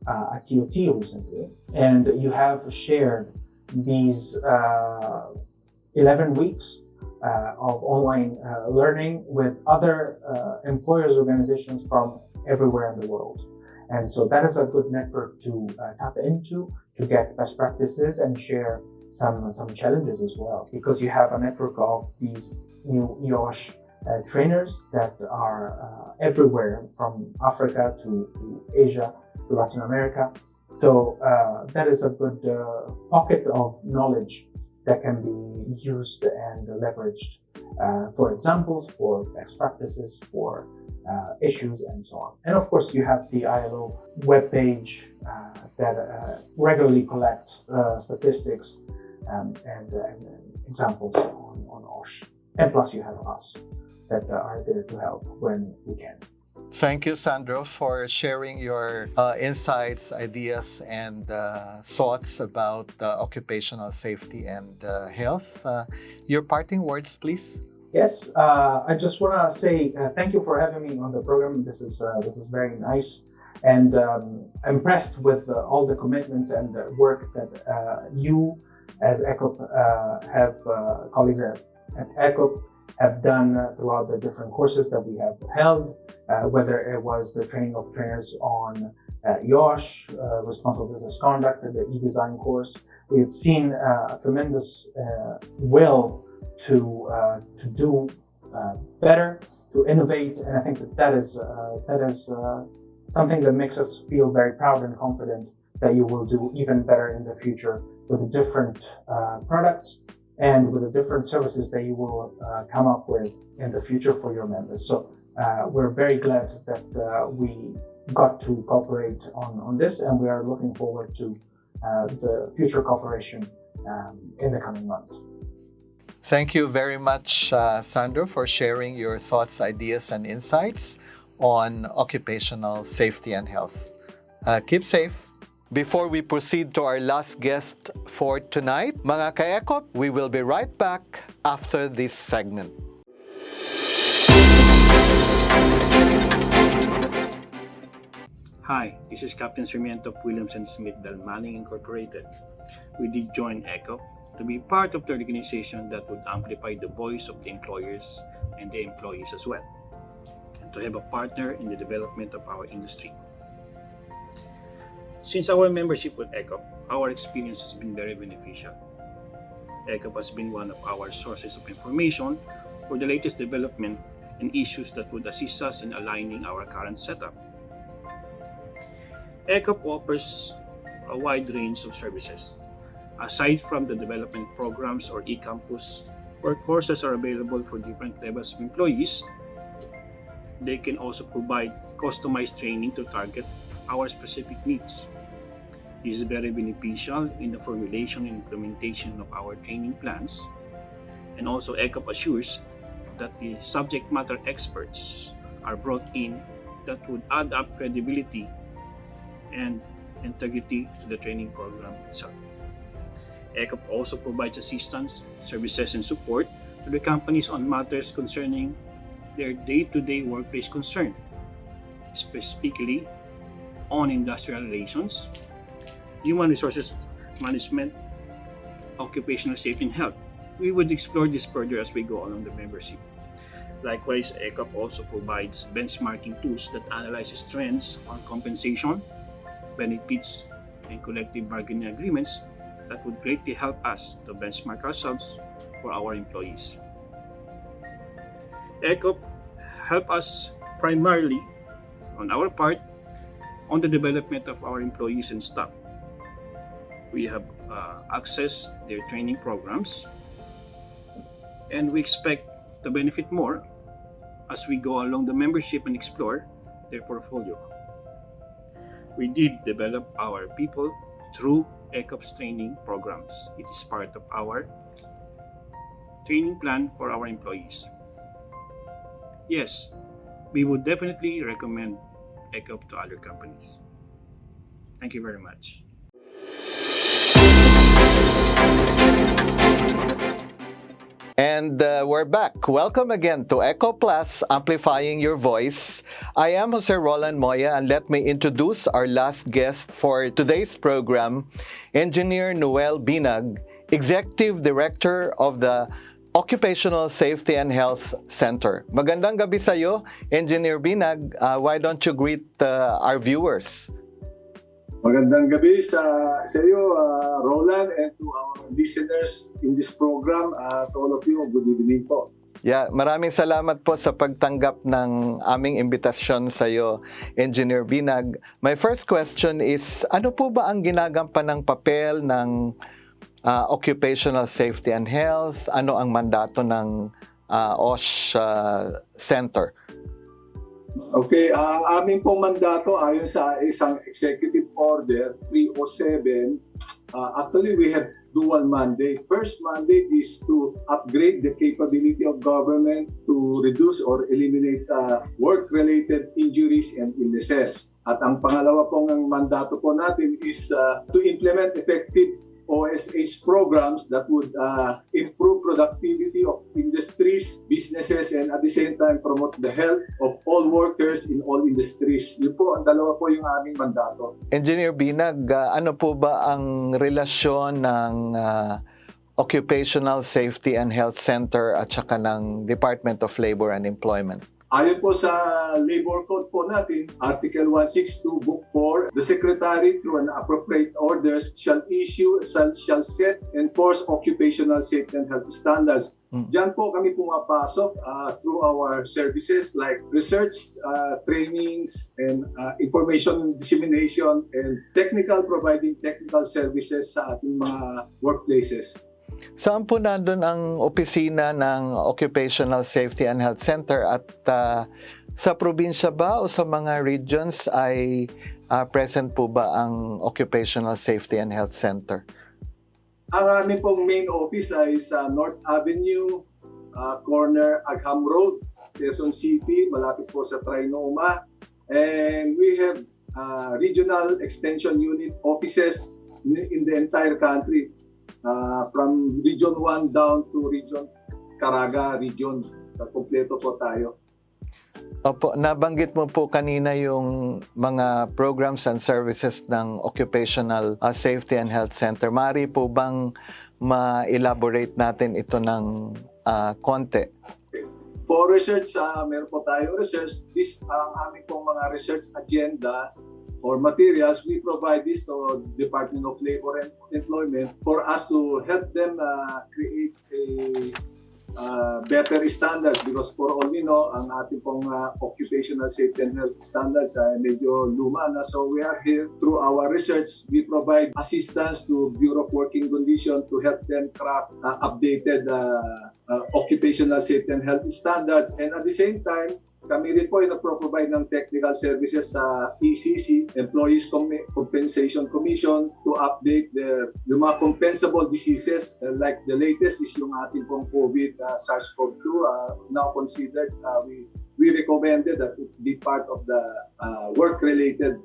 [SPEAKER 4] a TOT recently, and you have shared these 11 weeks of online learning with other employers organizations from everywhere in the world. And so that is a good network to tap into to get best practices and share some challenges as well, because you have a network of these new EOSH trainers that are everywhere from Africa to Asia to Latin America. So that is a good pocket of knowledge that can be used and leveraged for examples, for best practices, for issues, and so on. And of course, you have the ILO webpage that regularly collects statistics and examples on OSH. And plus, you have us that are there to help when we can.
[SPEAKER 1] Thank you, Sandro, for sharing your insights, ideas, and thoughts about occupational safety and health. Your parting words, please.
[SPEAKER 4] Yes, I just want to say thank you for having me on the program. This is very nice, And impressed with all the commitment and the work that you as ECOP colleagues at ECOP have done throughout the different courses that we have held, whether it was the training of trainers on YOSH, Responsible Business Conduct, and the e-design course. We've seen a tremendous will to do better, to innovate, and I think that is something that makes us feel very proud and confident that you will do even better in the future with the different products and with the different services that you will come up with in the future for your members. So we're very glad that we got to cooperate on this, and we are looking forward to the future cooperation in the coming months.
[SPEAKER 1] Thank you very much, Sandro, for sharing your thoughts, ideas, and insights on occupational safety and health. Keep safe. Before we proceed to our last guest for tonight, mga Ka-ECOP, we will be right back after this segment.
[SPEAKER 5] Hi, this is Captain Sarmiento of Williams & Smith Dalmaning Incorporated. We did join ECOP to be part of the organization that would amplify the voice of the employers and the employees as well, and to have a partner in the development of our industry. Since our membership with ECOP, our experience has been very beneficial. ECOP has been one of our sources of information for the latest development and issues that would assist us in aligning our current setup. ECOP offers a wide range of services. Aside from the development programs or ECOPlus, where courses are available for different levels of employees, they can also provide customized training to target our specific needs. This is very beneficial in the formulation and implementation of our training plans, and also ECOP assures that the subject matter experts are brought in that would add up credibility and integrity to the training program itself. ECOP also provides assistance, services, and support to the companies on matters concerning their day-to-day workplace concern, specifically on industrial relations, human resources management, occupational safety, and health. We would explore this further as we go along the membership. Likewise, ECOP also provides benchmarking tools that analyzes trends on compensation, benefits, and collective bargaining agreements that would greatly help us to benchmark ourselves for our employees. ECOP help us primarily, on our part, on the development of our employees and staff. We have access their training programs, and we expect to benefit more as we go along the membership and explore their portfolio. We did develop our people through ECOP's training programs. It is part of our training plan for our employees. Yes, we would definitely recommend ECOP to other companies. Thank you very much.
[SPEAKER 1] And we're back. Welcome again to ECOPlus, Amplifying Your Voice. I am Jose Roland Moya, and let me introduce our last guest for today's program, Engineer Noel Binag, Executive Director of the Occupational Safety and Health Center. Magandang gabi sa iyo, Engineer Binag. Why don't you greet our viewers?
[SPEAKER 6] Magandang gabi sa iyo, Roland, and to our listeners in this program. To all of you, good evening po.
[SPEAKER 1] Yeah, maraming salamat po sa pagtanggap ng aming imbitasyon sa iyo, Engineer Binag. My first question is, ano po ba ang ginagampan ng papel ng Occupational Safety and Health? Ano ang mandato ng OSH Center?
[SPEAKER 6] Okay, ang aming pong mandato ayon sa isang Executive Order 307, actually we have dual mandate. First mandate is to upgrade the capability of government to reduce or eliminate work-related injuries and illnesses. At ang pangalawa pong mandato po natin is to implement effective OSH programs that would improve productivity of industries, businesses, and at the same time promote the health of all workers in all industries. Yun po, ang dalawa po yung aming mandato.
[SPEAKER 1] Engineer Binag, ano po ba ang relasyon ng Occupational Safety and Health Center at saka ng Department of Labor and Employment?
[SPEAKER 6] Ayon po sa Labor Code po natin, Article 162, Book 4, the Secretary through an appropriate orders shall set and enforce occupational safety and health standards. Diyan po kami pumapasok through our services like research, trainings, and information dissemination, and providing technical services sa ating mga workplaces.
[SPEAKER 1] Saan po nandun ang opisina ng Occupational Safety and Health Center at sa probinsya ba o sa mga regions ay present po ba ang Occupational Safety and Health Center?
[SPEAKER 6] Ang aming pong main office ay sa North Avenue, corner Agham Road, Quezon City, malapit po sa Trinoma. And we have regional extension unit offices in the entire country. From Region 1 down to Region Caraga region. Kompleto po tayo.
[SPEAKER 1] Opo, nabanggit mo po kanina yung mga programs and services ng Occupational Safety and Health Center. Maaari po bang ma-elaborate natin ito ng konti?
[SPEAKER 6] For research, meron po tayong research. This ang aming pong mga research agendas or materials. We provide this to Department of Labor and Employment for us to help them create a better standards, because for all we know, ang ating pong occupational safety and health standards ay medyo luma na. So we are here through our research. We provide assistance to Bureau of Working Conditions to help them craft updated occupational safety and health standards. And at the same time, kami rin po ay nagpro-provide ng technical services sa ECC, Employees Compensation Commission, to update yung mga compensable diseases. Like the latest is yung ating pong COVID, SARS-CoV-2, now considered, we recommended that it be part of the work-related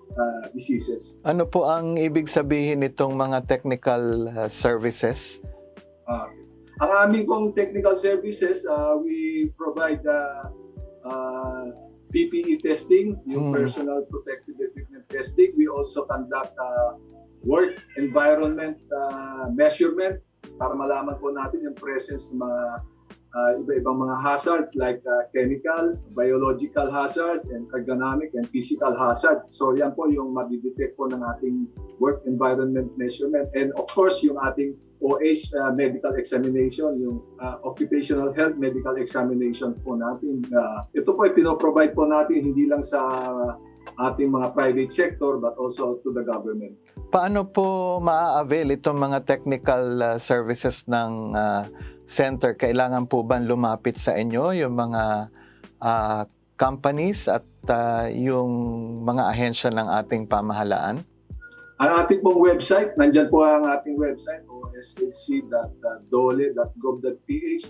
[SPEAKER 6] diseases.
[SPEAKER 1] Ano po ang ibig sabihin nitong mga technical services?
[SPEAKER 6] Ang aming pong technical services, we provide PPE testing, yung personal protective equipment testing. We also conduct work environment measurement para malaman po natin yung presence ng mga iba-ibang mga hazards like chemical, biological hazards, and ergonomic and physical hazards. So yan po yung madidetect po ng ating work environment measurement. And of course, yung ating OH medical examination, yung occupational health medical examination po natin. Ito po ay pinoprovide po natin hindi lang sa ating mga private sector but also to the government.
[SPEAKER 1] Paano po maa-avail itong mga technical services ng center? Kailangan po ba lumapit sa inyo yung mga companies at yung mga ahensya ng ating pamahalaan?
[SPEAKER 6] Ang ating pong website, nandyan po ang ating website, oshc.dole.gov.ph.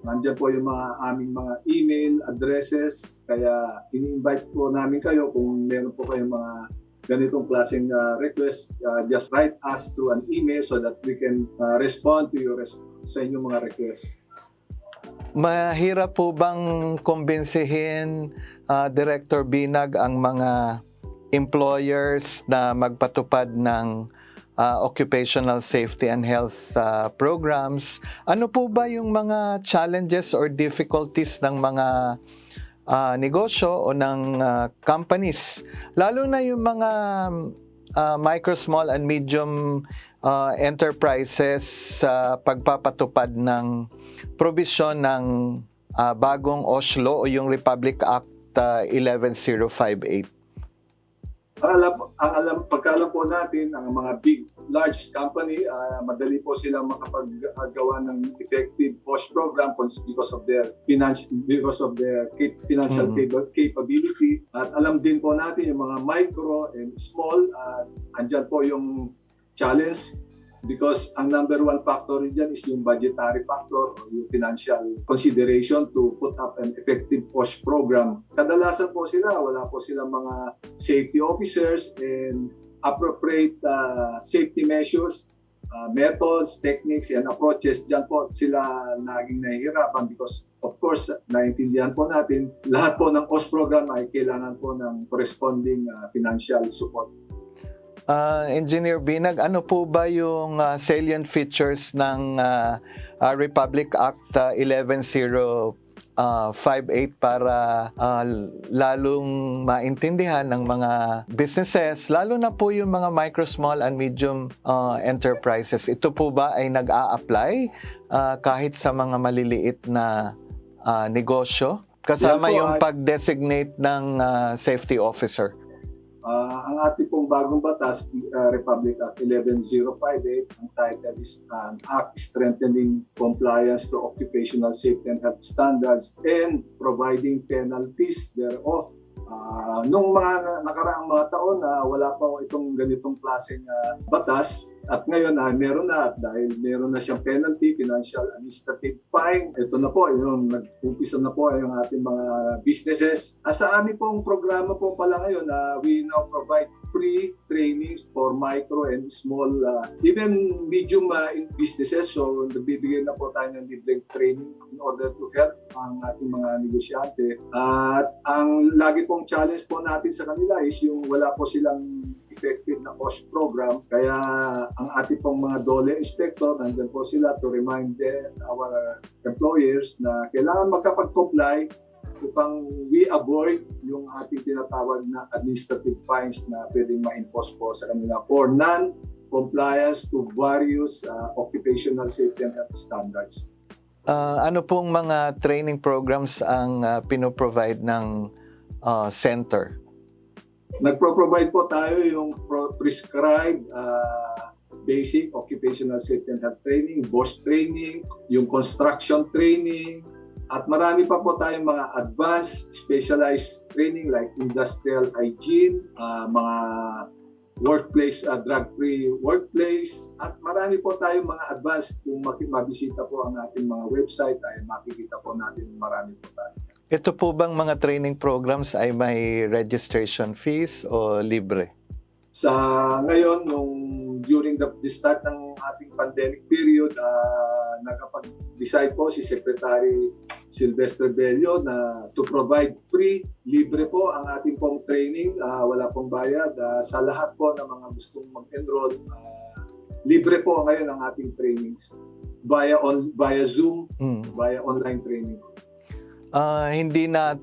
[SPEAKER 6] Nandyan po yung aming mga email addresses, kaya ini-invite po namin kayo kung meron po kayong mga ganitong klaseng request, just write us through an email so that we can respond to sa inyong mga requests.
[SPEAKER 1] Mahirap po bang kumbinsihin, Director Binag, ang mga employers na magpatupad ng occupational safety and health programs? Ano po ba yung mga challenges or difficulties ng mga negosyo o ng companies? Lalo na yung mga micro, small, and medium enterprises sa pagpapatupad ng probisyon ng bagong OSHC law o yung Republic Act 11058.
[SPEAKER 6] Pagkaalam po natin, ang mga large company, madali po silang makapaggawa ng effective OSHC program because of their financial capability. At alam din po natin yung mga micro and small, andyan po yung challenge because ang number one factor dyan is yung budgetary factor or yung financial consideration to put up an effective OSHC program. Kadalasan po sila, wala po silang mga safety officers and appropriate safety measures methods, techniques, and approaches, dyan po sila naging nahihirapan because of course, naintindihan po natin, lahat po ng OSHC program ay kailangan po ng corresponding financial support.
[SPEAKER 1] Engineer Binag, ano po ba yung salient features ng Republic Act 11058 para lalong maintindihan ng mga businesses, lalo na po yung mga micro, small, and medium enterprises. Ito po ba ay nag-a-apply kahit sa mga maliliit na negosyo? Kasama yung pag-designate ng safety officer.
[SPEAKER 6] Ang ating pong bagong batas, Republic Act 11058, ang title is an Act Strengthening Compliance to Occupational Safety and Health Standards and Providing Penalties thereof. Nung mga nakaraang mga taon na wala pa itong ganitong klaseng batas, at ngayon meron na, dahil meron na siyang penalty, financial administrative fine. Ito na po, nag-umpisa na po yung ating mga businesses. Sa aming pong programa po pala ngayon, we now provide free trainings for micro and small, even medium businesses. So, nagbibigay na po tayo ng libreng training in order to help ang ating mga negosyante. At ang lagi pong challenge po natin sa kanila is yung wala po silang effective na OSHC program. Kaya ang ating pong mga DOLE inspector, nandyan po sila to remind our employers na kailangan magkapag-comply upang we avoid yung ating tinatawag na administrative fines na pwedeng ma-impose po sa kanila for non-compliance to various occupational safety and health standards.
[SPEAKER 1] Ano pong mga training programs ang pinoprovide ng center?
[SPEAKER 6] Nagpro-provide po tayo yung prescribed basic occupational safety and health training, BOSH training, yung construction training, at marami pa po tayong mga advanced specialized training like industrial hygiene, mga workplace, drug-free workplace, at marami po tayong mga advanced. Kung mabisita po ang ating mga website ay makikita po natin marami po tayo.
[SPEAKER 1] Ito po bang mga training programs ay may registration fees o libre?
[SPEAKER 6] Sa ngayon, during the start ng ating pandemic period, nakapag-decide po si Secretary Sylvester Bello na to provide free, libre po ang ating pong training, wala pong bayad. Sa lahat po ng mga gustong mag-enroll, libre po ngayon ang ating trainings via Zoom, via online training.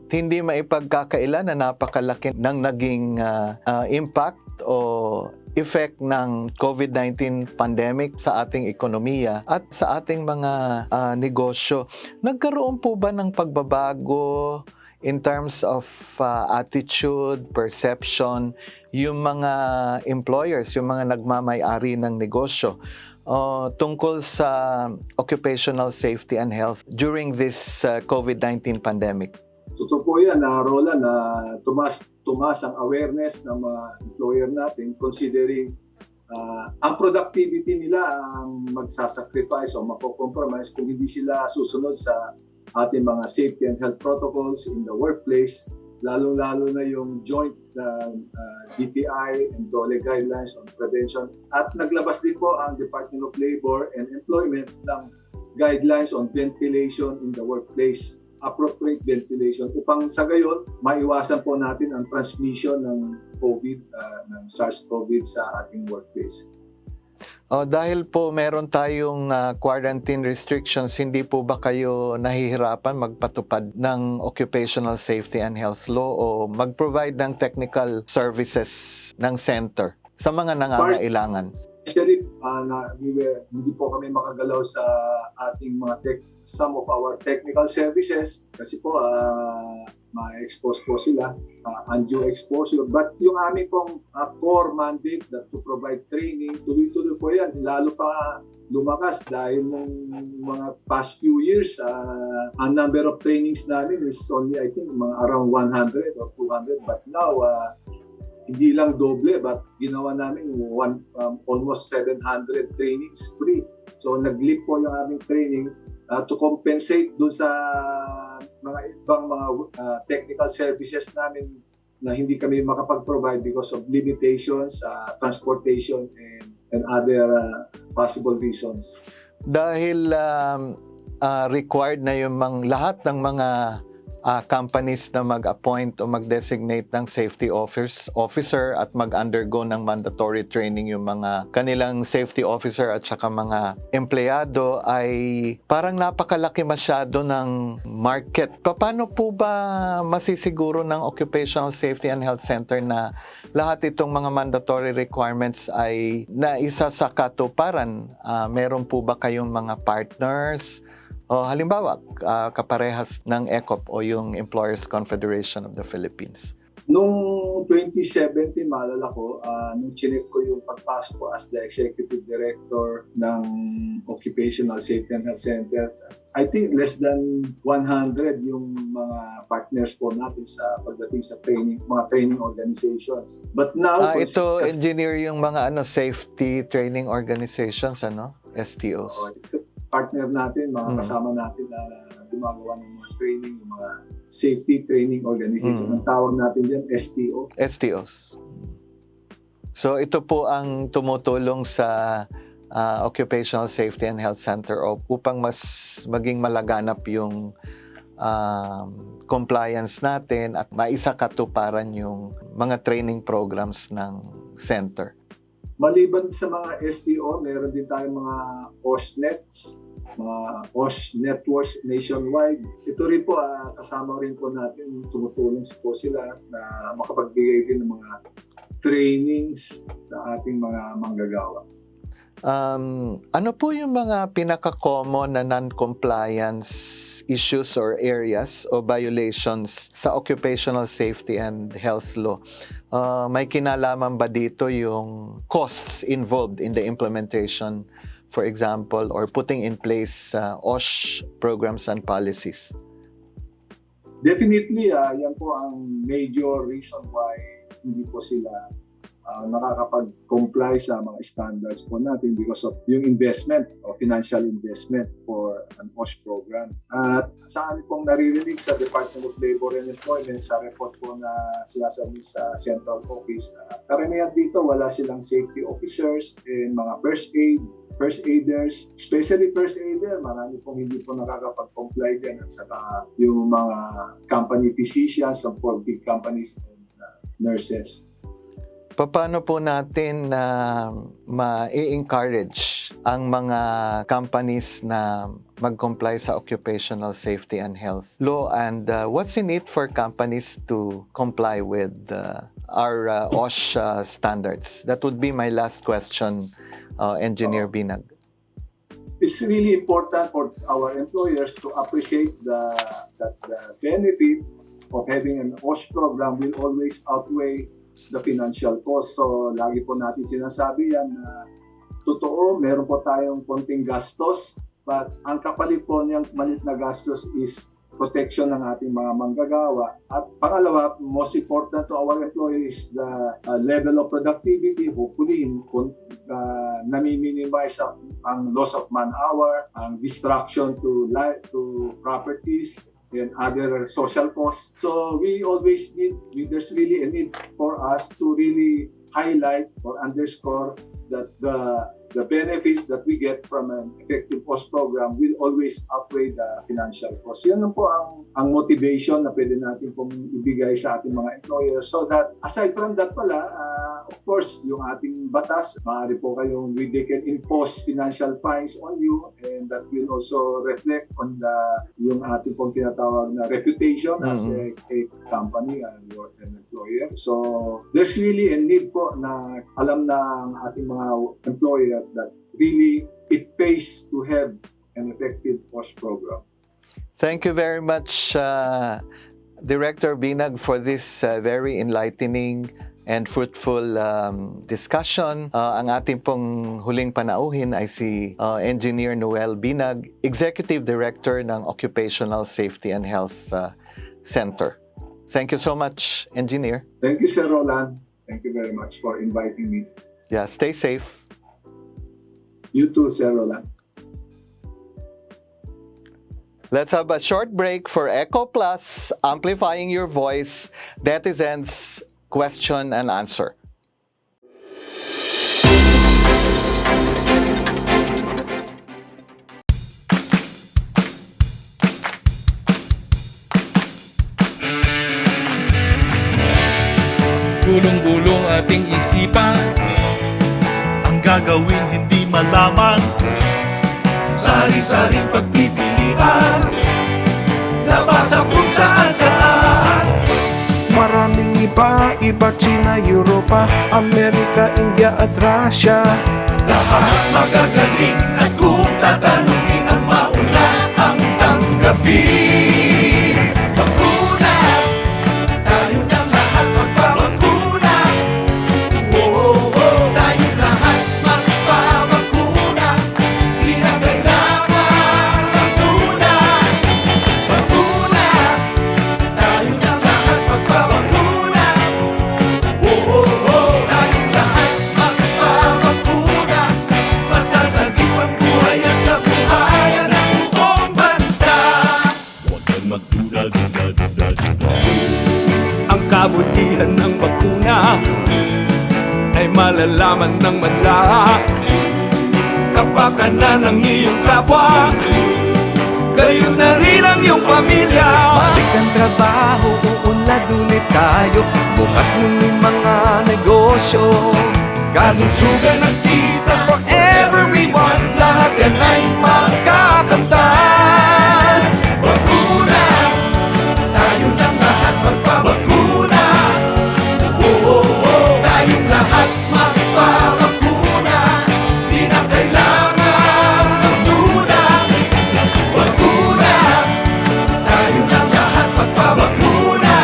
[SPEAKER 1] Hindi maipagkakaila na napakalaki ng naging impact o effect ng COVID-19 pandemic sa ating ekonomiya at sa ating mga negosyo. Nagkaroon po ba ng pagbabago in terms of attitude, perception, yung mga employers, yung mga nagmamay-ari ng negosyo tungkol sa occupational safety and health during this COVID-19 pandemic?
[SPEAKER 6] Totoo po yan, Roland, na tumas ang awareness ng mga employer natin considering ang productivity nila ang magsasacrifice o mapokompromise kung hindi sila susunod sa ating mga safety and health protocols in the workplace, lalong-lalo na yung joint DTI and DOLE guidelines on prevention. At naglabas din po ang Department of Labor and Employment ng guidelines on ventilation in the workplace, appropriate ventilation, upang sa gayon maiwasan po natin ang transmission ng COVID, ng SARS-CoV sa ating workplace.
[SPEAKER 1] Dahil po meron tayong quarantine restrictions, hindi po ba kayo nahihirapan magpatupad ng occupational safety and health law o mag-provide ng technical services ng center sa mga nangangailangan?
[SPEAKER 6] Actually, hindi po kami makagalaw sa ating mga some of our technical services kasi po ma-expose po sila, undue exposure. But yung aming pong core mandate to provide training, tuloy-tuloy po yan. Lalo pa lumakas dahil nung mga past few years, ang number of trainings namin is only, I think, mga around 100 or 200. But now, hindi lang doble, but ginawa namin almost 700 trainings free. So nag-leap po yung aming training to compensate dun sa mga ibang mga technical services namin na hindi kami makapag-provide because of limitations, transportation and other possible reasons.
[SPEAKER 1] Dahil required na yung lahat ng mga companies na mag-appoint o mag-designate ng safety officer at mag-undergo ng mandatory training yung mga kanilang safety officer at saka mga empleyado, ay parang napakalaki masyado ng market. Paano po ba masisiguro ng Occupational Safety and Health Center na lahat itong mga mandatory requirements ay naisa sa katuparan? Meron po ba kayong mga partners? O halimbawa, kaparehas ng ECOP o yung Employers Confederation of the Philippines?
[SPEAKER 6] Noong 2017, maalala ko, nung chinek ko yung pagpasok ko as the Executive Director ng Occupational Safety and Health Center, I think less than 100 yung mga partners po natin sa pagdating sa training, mga training organizations. But now...
[SPEAKER 1] ito, engineer, yung mga safety training organizations, STOs.
[SPEAKER 6] Partner natin, mga kasama natin na gumagawa ng mga training, yung mga safety training organization. Ang tawag natin dyan, STO.
[SPEAKER 1] STOs. So ito po ang tumutulong sa Occupational Safety and Health Center upang mas maging malaganap yung compliance natin at maisakatuparan yung mga training programs ng center.
[SPEAKER 6] Maliban sa mga STO, meron din tayong mga OSHNets, mga OSH networks nationwide. Ito rin po, kasama rin po natin, tumutulong po sila na makapagbigay din ng mga trainings sa ating mga manggagawa.
[SPEAKER 1] Ano po yung mga pinaka-common na non-compliance issues or areas o violations sa occupational safety and health law? May kinalaman ba dito yung costs involved in the implementation, for example, or putting in place OSH programs and policies?
[SPEAKER 6] Definitely, yan po ang major reason why hindi po sila nakakapag-comply sa mga standards po natin because of yung investment o financial investment for an OSH program. At sa amin pong naririnig sa Department of Labor and Employment sa report po na sinasabi sa Central Office, karamihan dito wala silang safety officers and mga first aiders, especially first aider, marami pong hindi po nakakapag-comply dyan at saka yung mga company physicians for big companies and nurses.
[SPEAKER 1] Paano po natin ma-encourage ang mga companies na mag-comply sa occupational safety and health law, and what's in it for companies to comply with our OSH standards? That would be my last question, Engineer Binag.
[SPEAKER 6] It's really important for our employers to appreciate that the benefits of having an OSH program will always outweigh the financial cost. So, lagi po natin sinasabi yan na totoo, meron po tayong konting gastos, but ang kapalit po niyang malit na gastos is protection ng ating mga manggagawa. At pangalawa, most important to our employees, the level of productivity. Hopefully, nami-minimize ang loss of man-hour, ang distraction to life, to properties, and other social costs. So we always there's really a need for us to really highlight or underscore that the benefits that we get from an effective OSH program will always outweigh the financial cost. Yan lang po ang motivation na pwede natin pong ibigay sa ating mga employers, so that aside from that pala, of course, yung ating batas, maaari po they can impose financial fines on you, and that will also reflect on yung ating pong tinatawag na reputation as a company and an employer. So there's really a need po na alam ng ating mga employer that really it pays to have an effective OSH program.
[SPEAKER 1] Thank you very much, Director Binag, for this very enlightening and fruitful discussion. Ang ating pong huling panauhin ay si Engineer Noel Binag, Executive Director ng Occupational Safety and Health Center. Thank you so much, Engineer.
[SPEAKER 6] Thank you, Sir Roland. Thank you very much for inviting me.
[SPEAKER 1] Yeah, stay safe.
[SPEAKER 6] You too, Sir Roland.
[SPEAKER 1] Let's have a short break for ECOPlus, Amplifying Your Voice, Netizens Question and Answer.
[SPEAKER 7] Gulong-gulong ating isipan,
[SPEAKER 8] ang gagawin hindi malaman. Sari-saring pagpipilian, nabasa kung saan-saan.
[SPEAKER 9] Maraming iba, China, Europa, Amerika, India at Russia.
[SPEAKER 8] Lahat magagaling at kung tatanungin ang mauna ang tanggapin. Bakuna, tayo ng lahat magpabakuna. Tayo lahat magpabakuna. Di na kailangan magtuna. Bakuna, tayo ng lahat magpabakuna. Tayo lahat magpabakuna. Masasagip ang buhay at kabuhayan ng buong bansa. Huwag kang magduda-duda-duda-duda.
[SPEAKER 7] ang kabutihan ng bakuna ay malalaman ng madla. Kapakanan ng iyong kapwa, gayon na rin ang iyong pamilya.
[SPEAKER 9] Balik ang trabaho, uunlad ulit tayo. Bukas muli mga negosyo. Kalusugan at kita for everyone. Lahat yan ay makakamtan.
[SPEAKER 8] Bakuna, tayo ng lahat magpabakuna. Tayong lahat magpabakuna. Di na kailangan magduda. Bakuna, tayo ng lahat magpabakuna.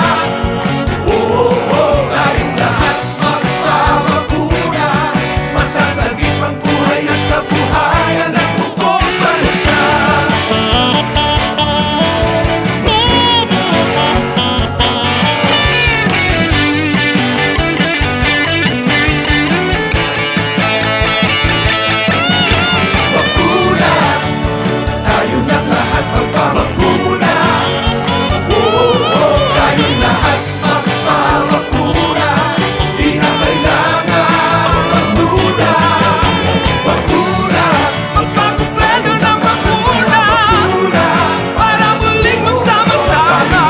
[SPEAKER 8] Tayong lahat magpabakuna. Masasagip ang buhay at kabuhayan ng buong bansa. Bakuna, tayo ng lahat magpabakuna. Tayong lahat magpabakuna. Di na kailangan magduda. Bakuna,
[SPEAKER 7] Magpakumpleto ng bakuna para muling magsama-sama.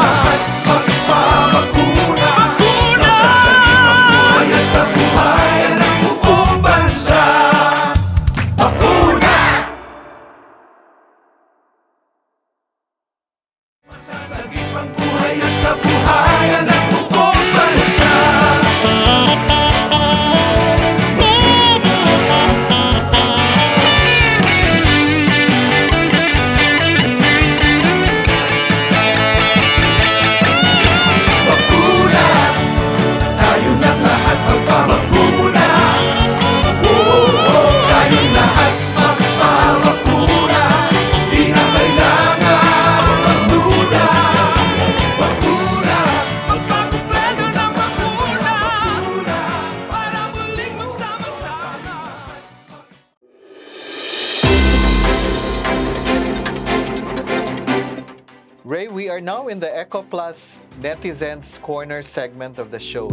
[SPEAKER 8] magpabakuna.
[SPEAKER 7] Bakuna!
[SPEAKER 8] Masasagip ang buhay at kabuhayan ng buong bansa. Bakuna! Masasagip ang buhay at kabuhayan ng buong bansa. Bakuna, tayo ng lahat magpabakuna. Tayong lahat magpabakuna. Di na kailangan magduda. Bakuna,
[SPEAKER 7] Magpakumpleto ng bakuna para muling magsama-sama.
[SPEAKER 1] Ray, we are now in the ECOPlus Netizens Corner segment of the show.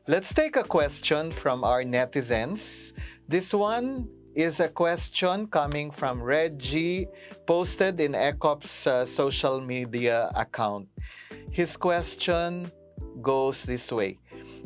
[SPEAKER 1] Let's take a question from our netizens. This one is a question coming from Reggie, posted in ECOP's social media account. His question goes this way.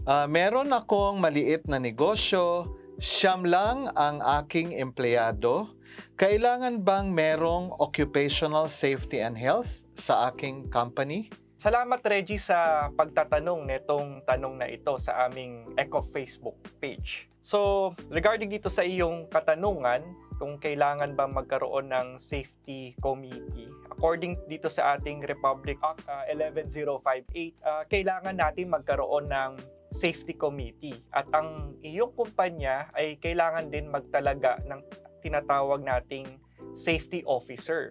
[SPEAKER 1] Meron akong maliit na negosyo, siyam lang ang aking empleyado. Kailangan bang merong occupational safety and health sa aking company?
[SPEAKER 2] Salamat, Reggie, sa pagtatanong nitong tanong na ito sa aming ECOP Facebook page. So, regarding dito sa iyong katanungan, kung kailangan ba magkaroon ng safety committee, according dito sa ating Republic Act 11058, kailangan natin magkaroon ng safety committee. At ang iyong kumpanya ay kailangan din magtalaga ng tinatawag nating safety officer.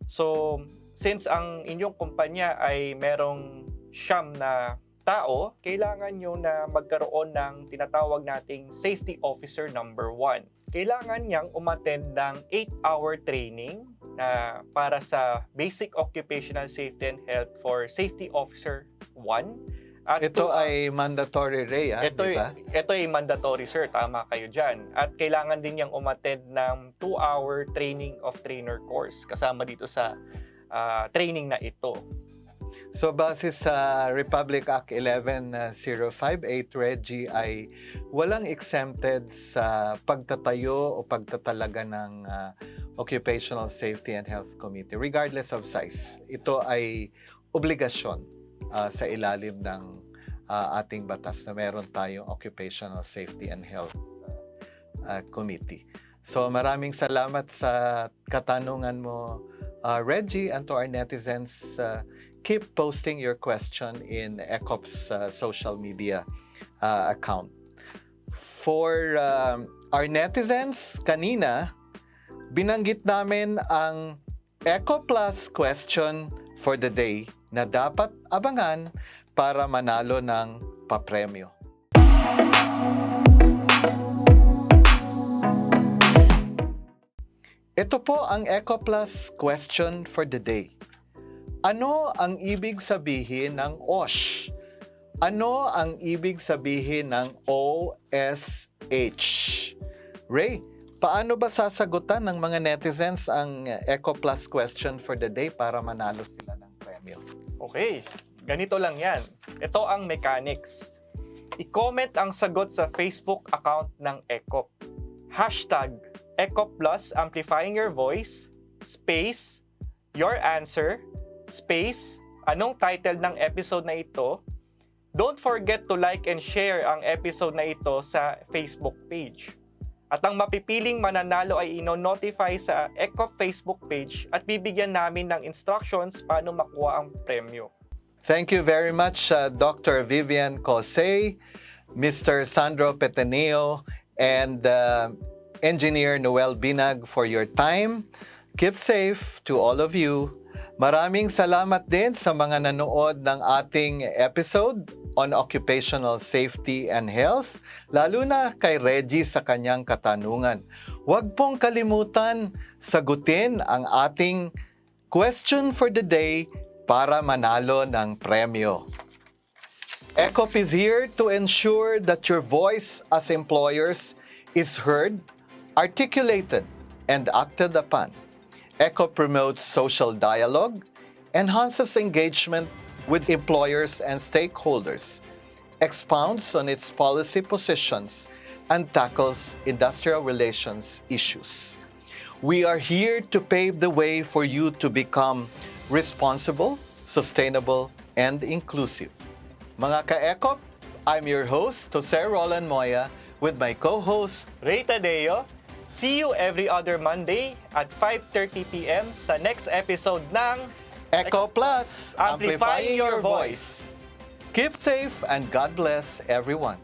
[SPEAKER 2] So, since ang inyong kumpanya ay merong siyam na tao, kailangan nyo na magkaroon ng tinatawag nating safety officer number 1. Kailangan niyang umattend ng 8-hour training na para sa basic occupational safety and health for safety officer 1. At
[SPEAKER 1] Ito ay mandatory, Ray, di ba?
[SPEAKER 2] Ito ay mandatory, sir. Tama kayo dyan. At kailangan din niyang umattend ng 2-hour training of trainer course kasama dito sa training na ito.
[SPEAKER 1] So base sa Republic Act 11058, Reggie, ay walang exempted sa pagtatayo o pagtatalaga ng Occupational Safety and Health Committee regardless of size. Ito ay obligasyon sa ilalim ng ating batas na meron tayong Occupational Safety and Health Committee. So maraming salamat sa katanungan mo, Reggie, and to our netizens. Keep posting your question in ECOP's social media account. For our netizens, kanina, binanggit namin ang ECOPlus question for the day na dapat abangan para manalo ng papremyo. Ito po ang ECOPlus question for the day. Ano ang ibig sabihin ng OSH? Ano ang ibig sabihin ng OSH? Ray, paano ba sasagutan ng mga netizens ang ECOPlus question for the day para manalo sila ng premyo?
[SPEAKER 2] Okay, ganito lang yan. Ito ang mechanics. I-comment ang sagot sa Facebook account ng ECOP. Hashtag ECOPlus Amplifying Your Voice, space, your answer, space, anong title ng episode na ito. Don't forget to like and share ang episode na ito sa Facebook page. At ang mapipiling mananalo ay ino-notify sa ECOP Facebook page at bibigyan namin ng instructions paano makuha ang premyo.
[SPEAKER 1] Thank you very much, Dr. Vivien Co-Say, Mr. Sandro Pettineo, and Engineer Noel Binag for your time. Keep safe to all of you. Maraming salamat din sa mga nanood ng ating episode on Occupational Safety and Health, lalo na kay Reggie sa kanyang katanungan. Huwag pong kalimutan sagutin ang ating question for the day para manalo ng premyo. ECOP is here to ensure that your voice as employers is heard, articulated, and acted upon. ECOP promotes social dialogue, enhances engagement with employers and stakeholders, expounds on its policy positions, and tackles industrial relations issues. We are here to pave the way for you to become responsible, sustainable, and inclusive. Mga ka-ECOP, I'm your host, Roland Moya, with my co-host,
[SPEAKER 2] Ray Tadeo. See you every other Monday at 5:30 p.m. sa next episode ng
[SPEAKER 1] ECOPlus,
[SPEAKER 2] Amplifying Your Voice.
[SPEAKER 1] Keep safe and God bless everyone.